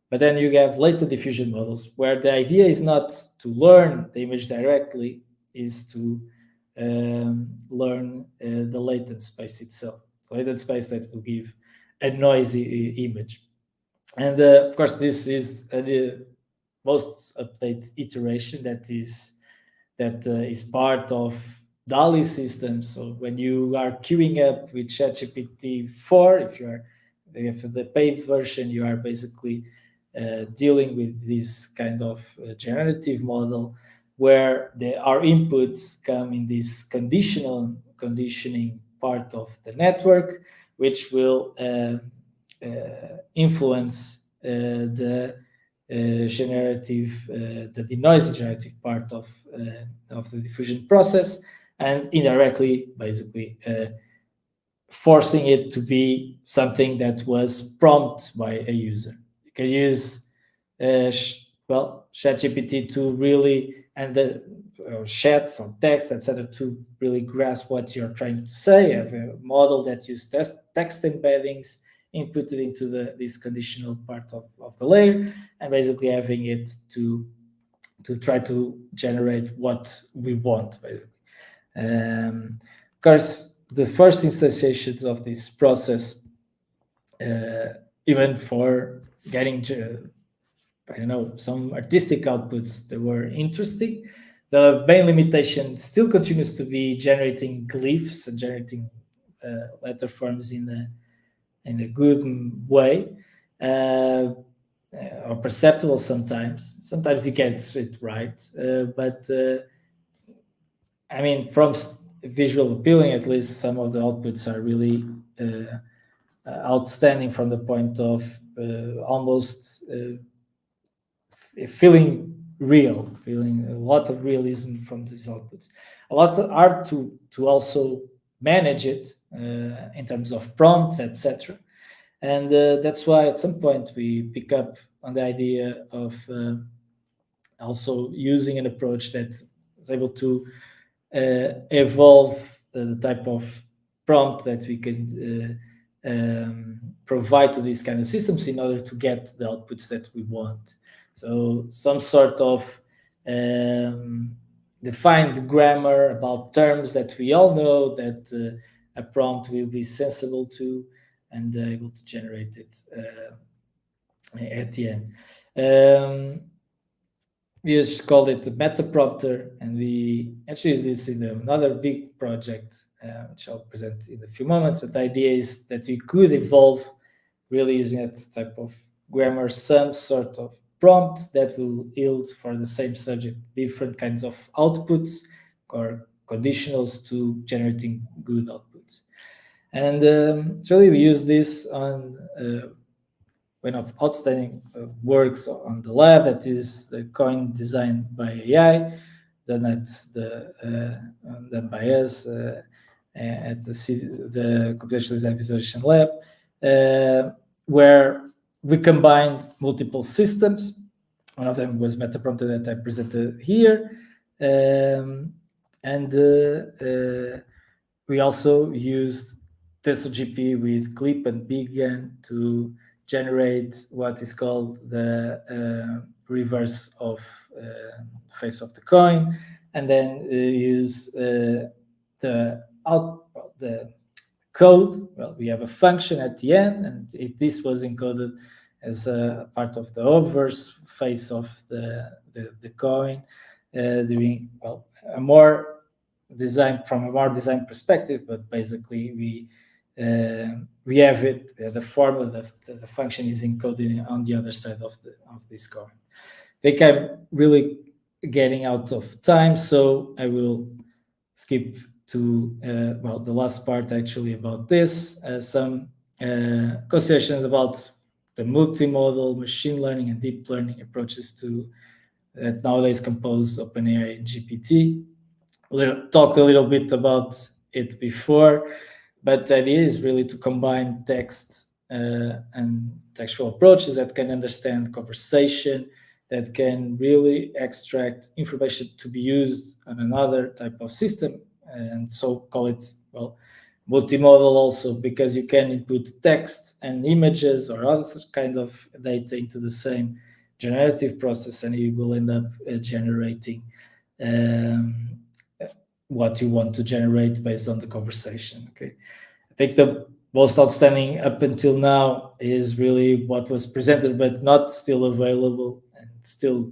but then you have latent diffusion models where the idea is not to learn the image directly, is to learn the latent space itself, latent space that will give a noisy image. And of course, this is the most updated iteration that is part of Dall-E systems. So when you are queuing up with ChatGPT 4, if the paid version, you are basically dealing with this kind of generative model where our inputs come in this conditioning part of the network, which will influence the generative, the denoising generative part of the diffusion process, and indirectly, basically, forcing it to be something that was prompted by a user. You can use ChatGPT to really, and the chats or text, etc., to really grasp what you're trying to say. Have a model that uses text embeddings inputted into this conditional part of the layer, and basically having it to try to generate what we want, basically. Of course, the first instantiations of this process, even for getting some artistic outputs that were interesting. The main limitation still continues to be generating glyphs and generating letter forms in a good way, or perceptible sometimes. Sometimes he gets it right, but I mean, from visual appealing, at least some of the outputs are really outstanding from the point of almost feeling real, feeling a lot of realism from these outputs. A lot of hard to also manage it in terms of prompts, etc. And that's why at some point we pick up on the idea of also using an approach that is able to evolve the type of prompt that we can provide to these kind of systems in order to get the outputs that we want. So some sort of defined grammar about terms that we all know that a prompt will be sensible to and able to generate it at the end. We just called it the meta prompter, and we actually use this in another big project, which I'll present in a few moments. But the idea is that we could evolve really using that type of grammar, some sort of prompt that will yield for the same subject different kinds of outputs or conditionals to generating good outputs. And actually, we use this on one of outstanding works on the lab, that is the coin designed by AI, done by us at the Computational Design Visualization Lab, where we combined multiple systems. One of them was MetaPrompter that I presented here, and we also used TensorGPT with Clip and BigGAN to generate what is called the reverse of face of the coin, and then use the code. Well, we have a function at the end, and this was encoded as a part of the obverse face of the coin, doing a more design perspective, but basically we have it, the formula, the function is encoded on the other side of this coin. I think I'm really getting out of time, so I will skip to the last part actually about this. Some considerations about the multimodal machine learning and deep learning approaches to that nowadays compose OpenAI and GPT. Talked a little bit about it before, but the idea is really to combine text and textual approaches that can understand conversation, that can really extract information to be used on another type of system, and so call it multimodal also, because you can input text and images or other kind of data into the same generative process, and you will end up generating what you want to generate based on the conversation. Okay, I think the most outstanding up until now is really what was presented, but not still available, and still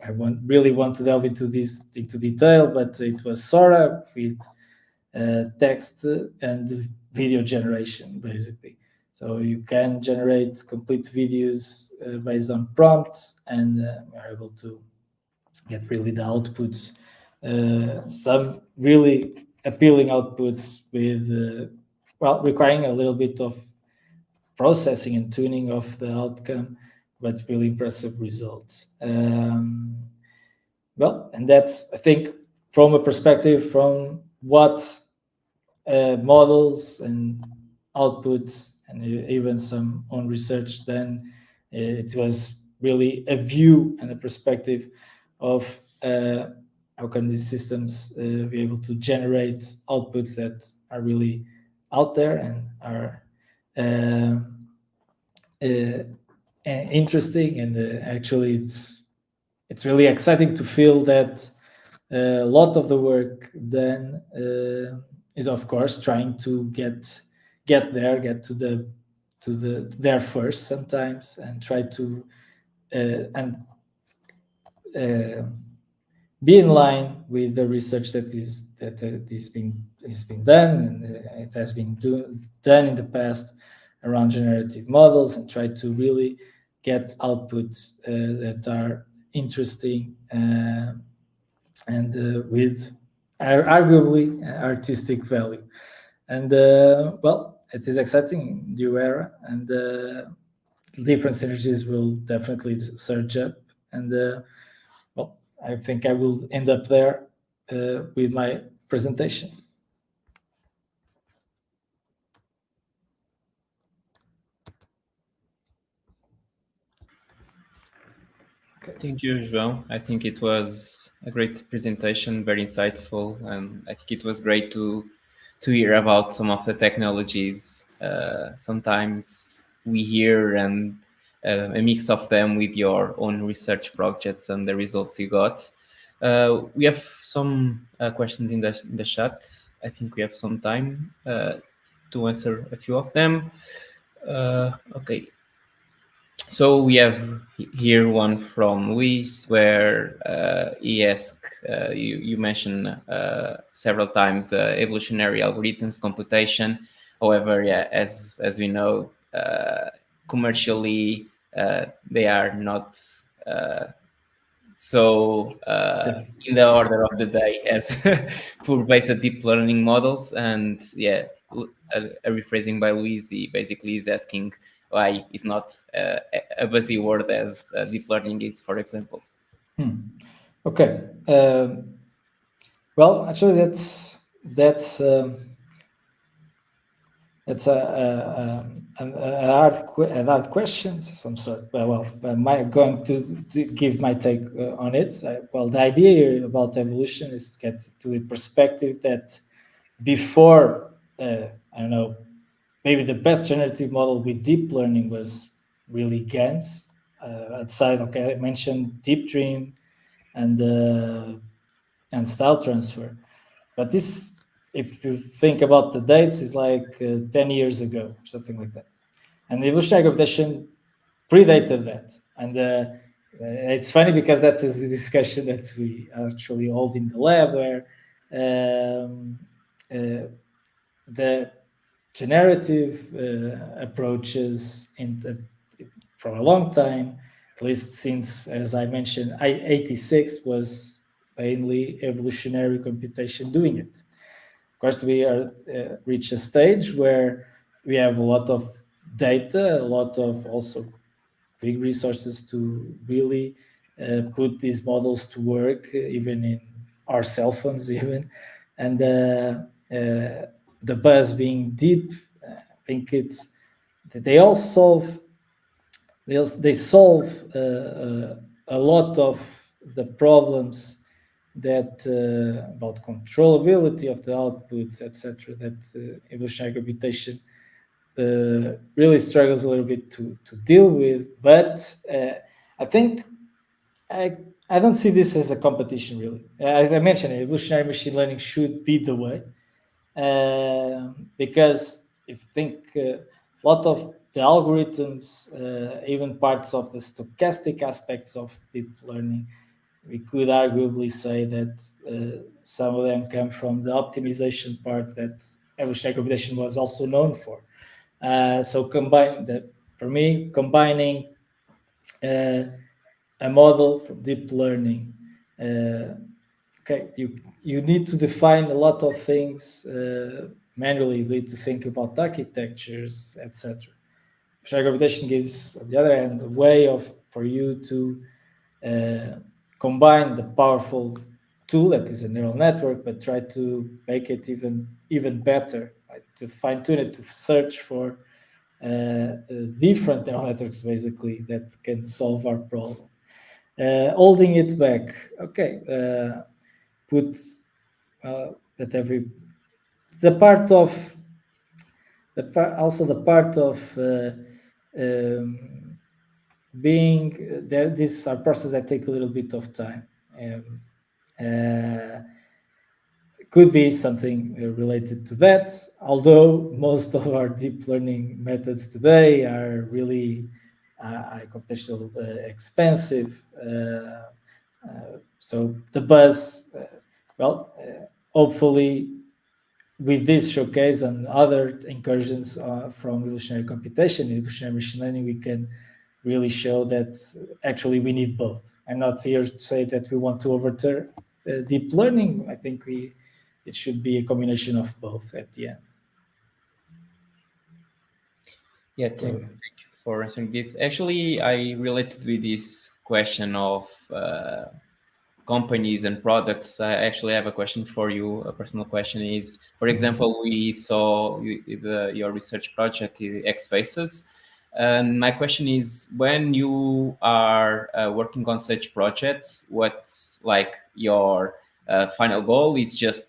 I really want to delve into detail. But it was Sora with text and video generation, basically. So you can generate complete videos based on prompts, and are able to get really the outputs. Some really appealing outputs with requiring a little bit of processing and tuning of the outcome, but really impressive results. And that's, I think, from a perspective from what models and outputs and even some own research done, it was really a view and a perspective of how can these systems be able to generate outputs that are really out there and are interesting. And actually, it's really exciting to feel that a lot of the work then is, of course, trying to get there first sometimes, and try to and be in line with the research that is being done, and it has been done in the past around generative models, and try to really get outputs that are interesting and with arguably arguably value. And well, it is exciting new era, and different synergies will definitely surge up. And well, I think I will end up there with my presentation.
Thank you, João. I think it was a great presentation, very insightful, and I think it was great to hear about some of the technologies. Sometimes we hear and a mix of them with your own research projects and the results you got. We have some questions in the chat. I think we have some time to answer a few of them. Okay. So we have here one from Luis, where he asked, you mentioned several times the evolutionary algorithms computation. However, yeah, as we know, commercially they are not so in the order of the day as for basic deep learning models. And yeah, a rephrasing by Luis, he basically is asking why it's not a buzzword as deep learning is, for example.
Okay. Well, actually, that's a hard question, some sort. Well, am I going to give my take on it? Well, the idea about evolution is to get to a perspective that before, I don't know, maybe the best generative model with deep learning was really GANs. Outside, okay, I mentioned Deep Dream and style transfer, but this, if you think about the dates, is like 10 years ago, or something like that. And the evolutionary computation predated that. And it's funny because that is the discussion that we actually hold in the lab, where the generative approaches for a long time, at least since, as I mentioned, 86 was mainly evolutionary computation doing it. Of course, we are reach a stage where we have a lot of data, a lot of also big resources to really put these models to work, even in our cell phones, even. And the buzz being deep, I think it's that they solve a lot of the problems that about controllability of the outputs, etc., that evolutionary computation really struggles a little bit to deal with. But I think I don't see this as a competition, really. As I mentioned, evolutionary machine learning should be the way, because if you think a lot of the algorithms, even parts of the stochastic aspects of deep learning, we could arguably say that some of them come from the optimization part that evolutionary computation was also known for. So for me, combining a model from deep learning, okay, you need to define a lot of things manually. You need to think about architectures, etc. Evolutionary computation gives, on the other hand, a way for you to combine the powerful tool that is a neural network, but try to make it even better, like to fine tune it, to search for different neural networks basically that can solve our problem. Holding it back, okay, put that every the part of also the part of being there. These are processes that take a little bit of time. Could be something related to that, although most of our deep learning methods today are really computational expensive. So the buzz, hopefully with this showcase and other incursions from evolutionary computation, evolutionary machine learning, we can really show that actually we need both. I'm not here to say that we want to overturn deep learning. I think it should be a combination of both at the end.
Yeah, thank you for answering this. Actually, I related with this question of companies and products. I actually have a question for you. A personal question is, for example, we saw your research project, X Faces. And my question is, when you are working on such projects, what's like your final goal? Is just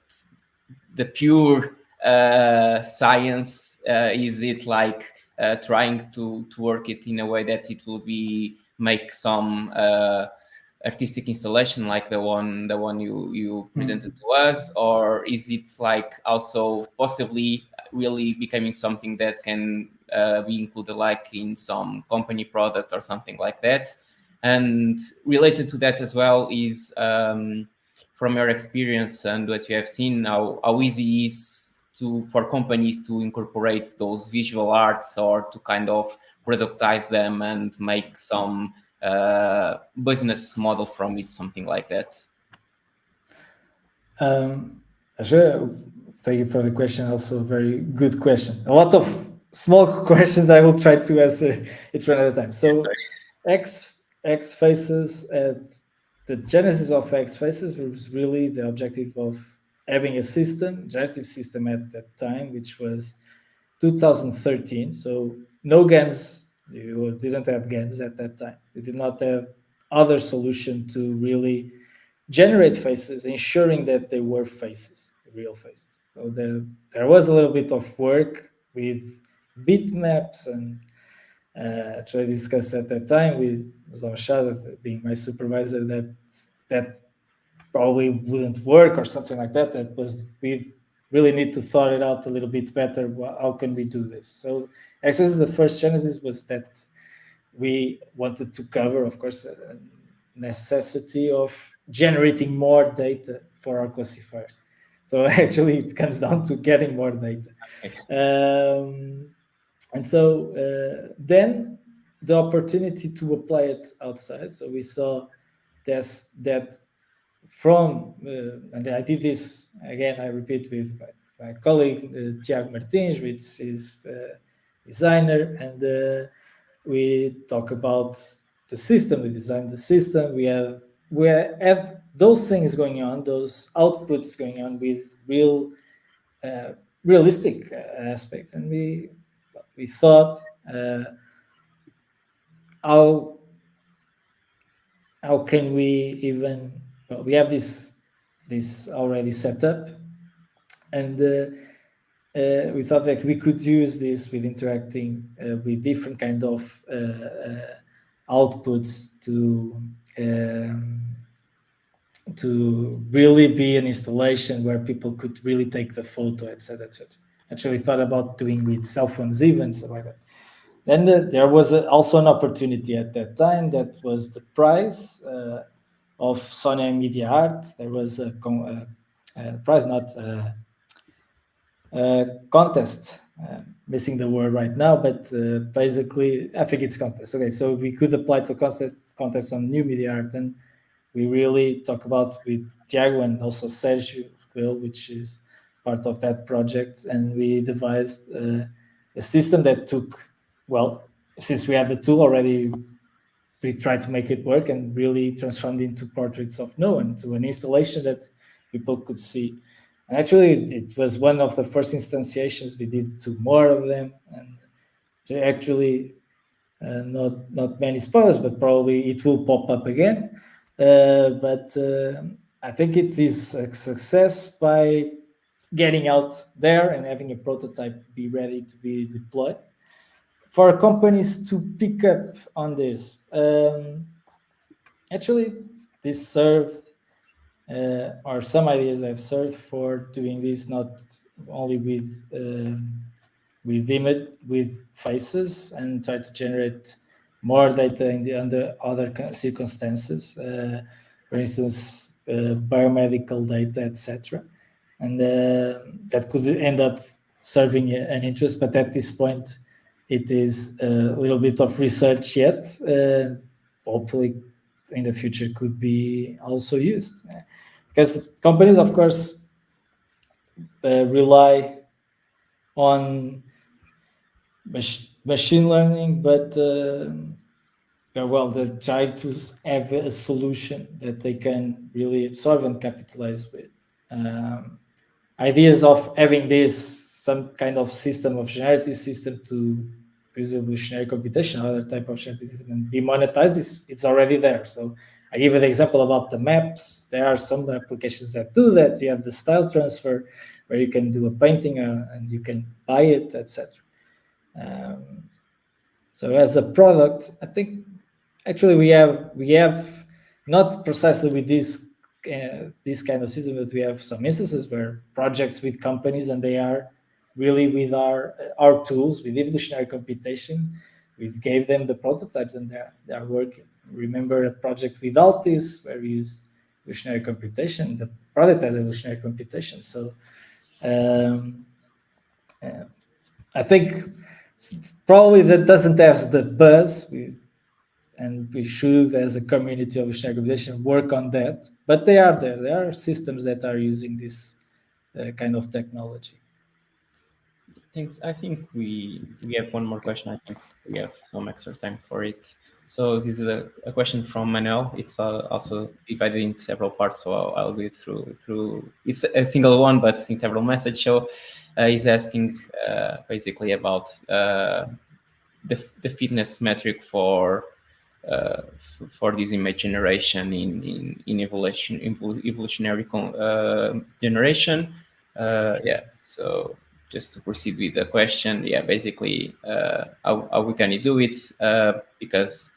the pure science? Is it like trying to work it in a way that it will be make some artistic installation like the one you presented to us, or is it like also possibly really becoming something that can be included like in some company product or something like that? And related to that as well is from your experience and what you have seen, how easy is for companies to incorporate those visual arts or to kind of productize them and make some business model from it, something like that?
Sure. Thank you for the question. Also, a very good question. A lot of small questions. I will try to answer each one at a time. So, X Faces, at the genesis of X Faces was really the objective of having a system, generative system at that time, which was 2013. So no GANs. You didn't have GANs at that time. You did not have other solution to really generate faces, ensuring that they were faces, real faces. So there was a little bit of work with bitmaps and actually discussed at that time with João being my supervisor that probably wouldn't work or something like that. That was, we really need to thought it out a little bit better. How can we do this? So actually the first genesis was that we wanted to cover, of course, a necessity of generating more data for our classifiers. So actually it comes down to getting more data. And so then the opportunity to apply it outside. So we saw that from, and I did this again, I repeat, with my colleague Tiago Martins, which is designer, and we talk about the system. We designed the system. We have those things going on, those outputs going on with realistic aspects, and we thought how can we even, well, we have this already set up, and we thought that we could use this with interacting with different kind of outputs to really be an installation where people could really take the photo, etc., etc. Actually thought about doing with cell phones even, stuff like that. Then there was also an opportunity at that time that was the prize of Sony Media Art. There was a prize, not contest. Missing the word right now, but basically, I think it's contest. Okay, so we could apply to a contest on new media art, and we really talk about with Tiago and also Sergio, which is part of that project, and we devised a system that took, well, since we had the tool already, we tried to make it work and really transformed into portraits of no one, to an installation that people could see. And actually, it was one of the first instantiations. We did 2 more of them, and So actually, not many spoilers, but probably it will pop up again. But I think it is a success by getting out there and having a prototype be ready to be deployed. For companies to pick up on this, actually, this served, or some ideas have served for doing this not only with image, with faces, and try to generate more data in the under other circumstances, for instance, biomedical data, etc. And that could end up serving an interest, but at this point, it is a little bit of research yet. Hopefully, in the future, could be also used, because companies, of course, rely on machine learning, but well, they're trying to have a solution that they can really absorb and capitalize with. Ideas of having this some kind of system of generative system to use evolutionary computation or other type of generative system and be monetized it's already there. So I give an example about the maps. There are some applications that do that. You have the style transfer where you can do a painting and you can buy it, etc. So as a product, I think actually we have not precisely with this kind of system, but we have some instances where projects with companies and they are really with our tools with evolutionary computation. We gave them the prototypes and they are working. Remember a project with Altis where we used evolutionary computation. The product has evolutionary computation. So I think probably that doesn't have the buzz, and we should, as a community of evolutionary computation, work on that. But they are there. There are systems that are using this kind of technology.
Thanks. I think we have one more question. I think we have some extra time for it. So this is a question from Manuel. It's also divided in several parts, so I'll go through. It's a single one, but in several messages. So he's asking basically about the fitness metric for this image generation in evolutionary generation. Yeah. So just to proceed with the question, yeah, basically how we can do it because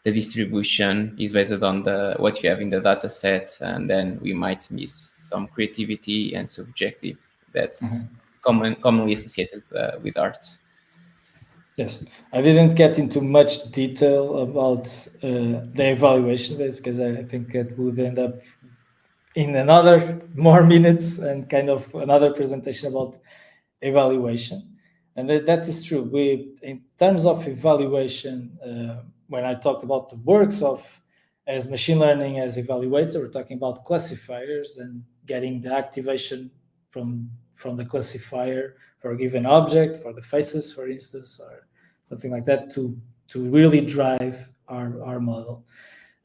the distribution is based on what you have in the data set, and then we might miss some creativity and subjective that's commonly associated with arts.
Yes, I didn't get into much detail about the evaluation phase because I think that would end up in another more minutes and kind of another presentation about evaluation. And that is true. In terms of evaluation, when I talked about the works of as machine learning as evaluator, we're talking about classifiers and getting the activation from the classifier for a given object, for the faces, for instance, or something like that to really drive our model.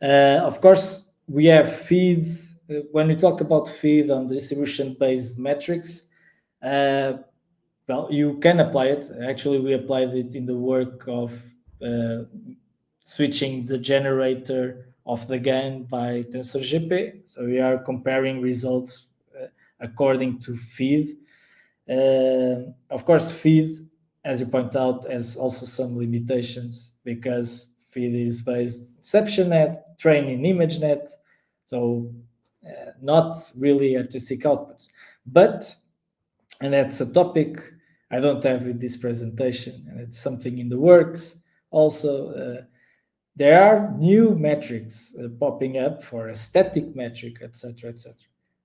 Of course, we have feed. When we talk about feed on distribution-based metrics, well, you can apply it. Actually, we applied it in the work of switching the generator of the GAN by TensorGPT. So we are comparing results according to feed. Of course, feed, as you point out, has also some limitations because feed is based InceptionNet, training ImageNet, so not really artistic outputs. But, and that's a topic I don't have in this presentation, and it's something in the works. Also, there are new metrics popping up for a static metric, etc.,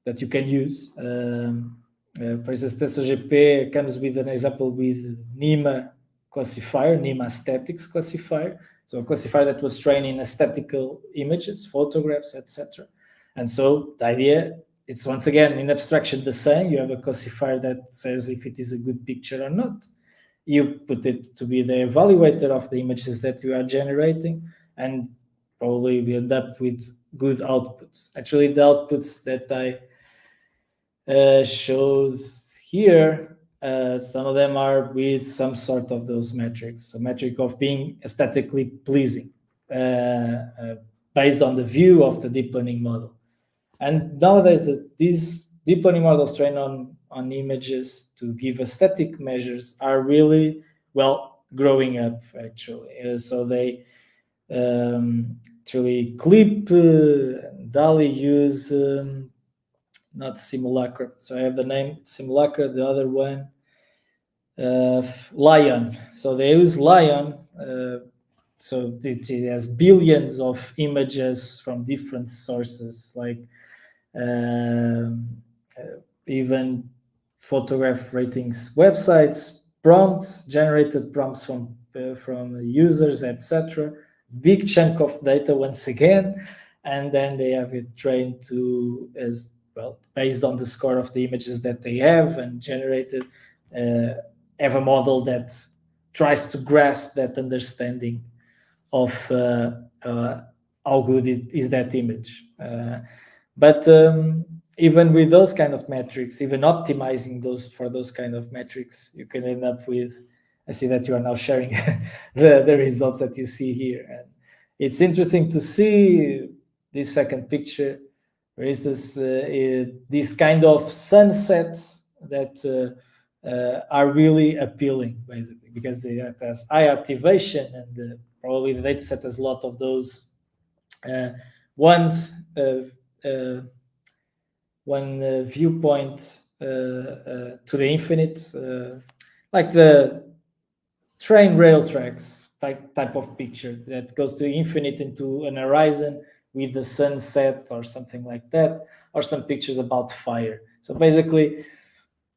that you can use. For instance, TensorGPT comes with an example with NEMA classifier, NEMA statics classifier. So a classifier that was trained in aesthetical images, photographs, etc. And so the idea, it's once again in abstraction the same. You have a classifier that says if it is a good picture or not. You put it to be the evaluator of the images that you are generating, and probably we end up with good outputs. Actually, the outputs that I showed here some of them are with some sort of those metrics. A metric of being aesthetically pleasing, based on the view of the deep learning model. And nowadays, these deep learning models trained on images to give aesthetic measures are really, well, growing up, actually. So they actually clip, Dall-E use, not simulacra. So I have the name simulacra, the other one, Lion. So they use Lion. So it has billions of images from different sources, like even photograph ratings websites, prompts, generated prompts from users, etc. Big chunk of data once again, and then they have it trained to, as well, based on the score of the images that they have and generated, have a model that tries to grasp that understanding of how good is that image. But even with those kind of metrics, even optimizing those for those kind of metrics, you can end up with, I see that you are now sharing the results that you see here. And it's interesting to see this second picture. There is this kind of sunsets that are really appealing, basically, because they have high activation, and probably the dataset has a lot of those. One viewpoint to the infinite, like the train rail tracks type of picture that goes to infinite into an horizon with the sunset or something like that, or some pictures about fire. So basically,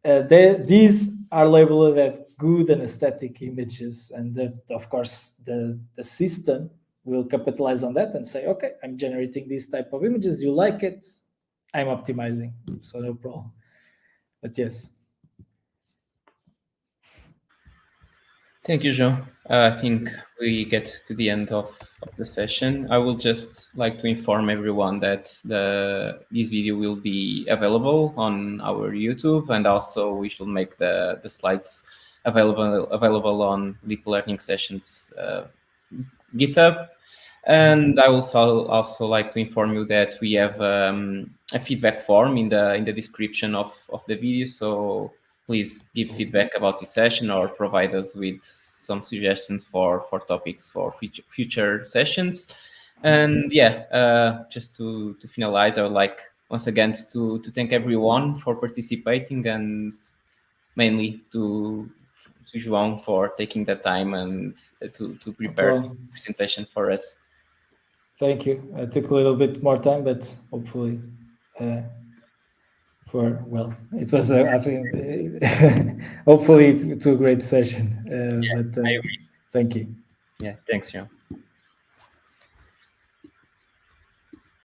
these are labeled as good and aesthetic images, and of course the system will capitalize on that and say, okay, I'm generating this type of images, you like it, I'm optimizing, so no problem. But yes.
Thank you, João. I think we get to the end of the session. I will just like to inform everyone that this video will be available on our YouTube, and also we should make the slides available on Deep Learning Sessions GitHub. And I will also like to inform you that we have a feedback form in the description of the video. So please give feedback about this session or provide us with some suggestions for topics for future sessions. And yeah, just to finalize, I would like once again to thank everyone for participating, and mainly to João for taking the time and to prepare this presentation for us.
Thank you. It took a little bit more time, but hopefully, it was, I think, hopefully, to a great session.
Yeah,
but thank you.
Yeah, thanks, João.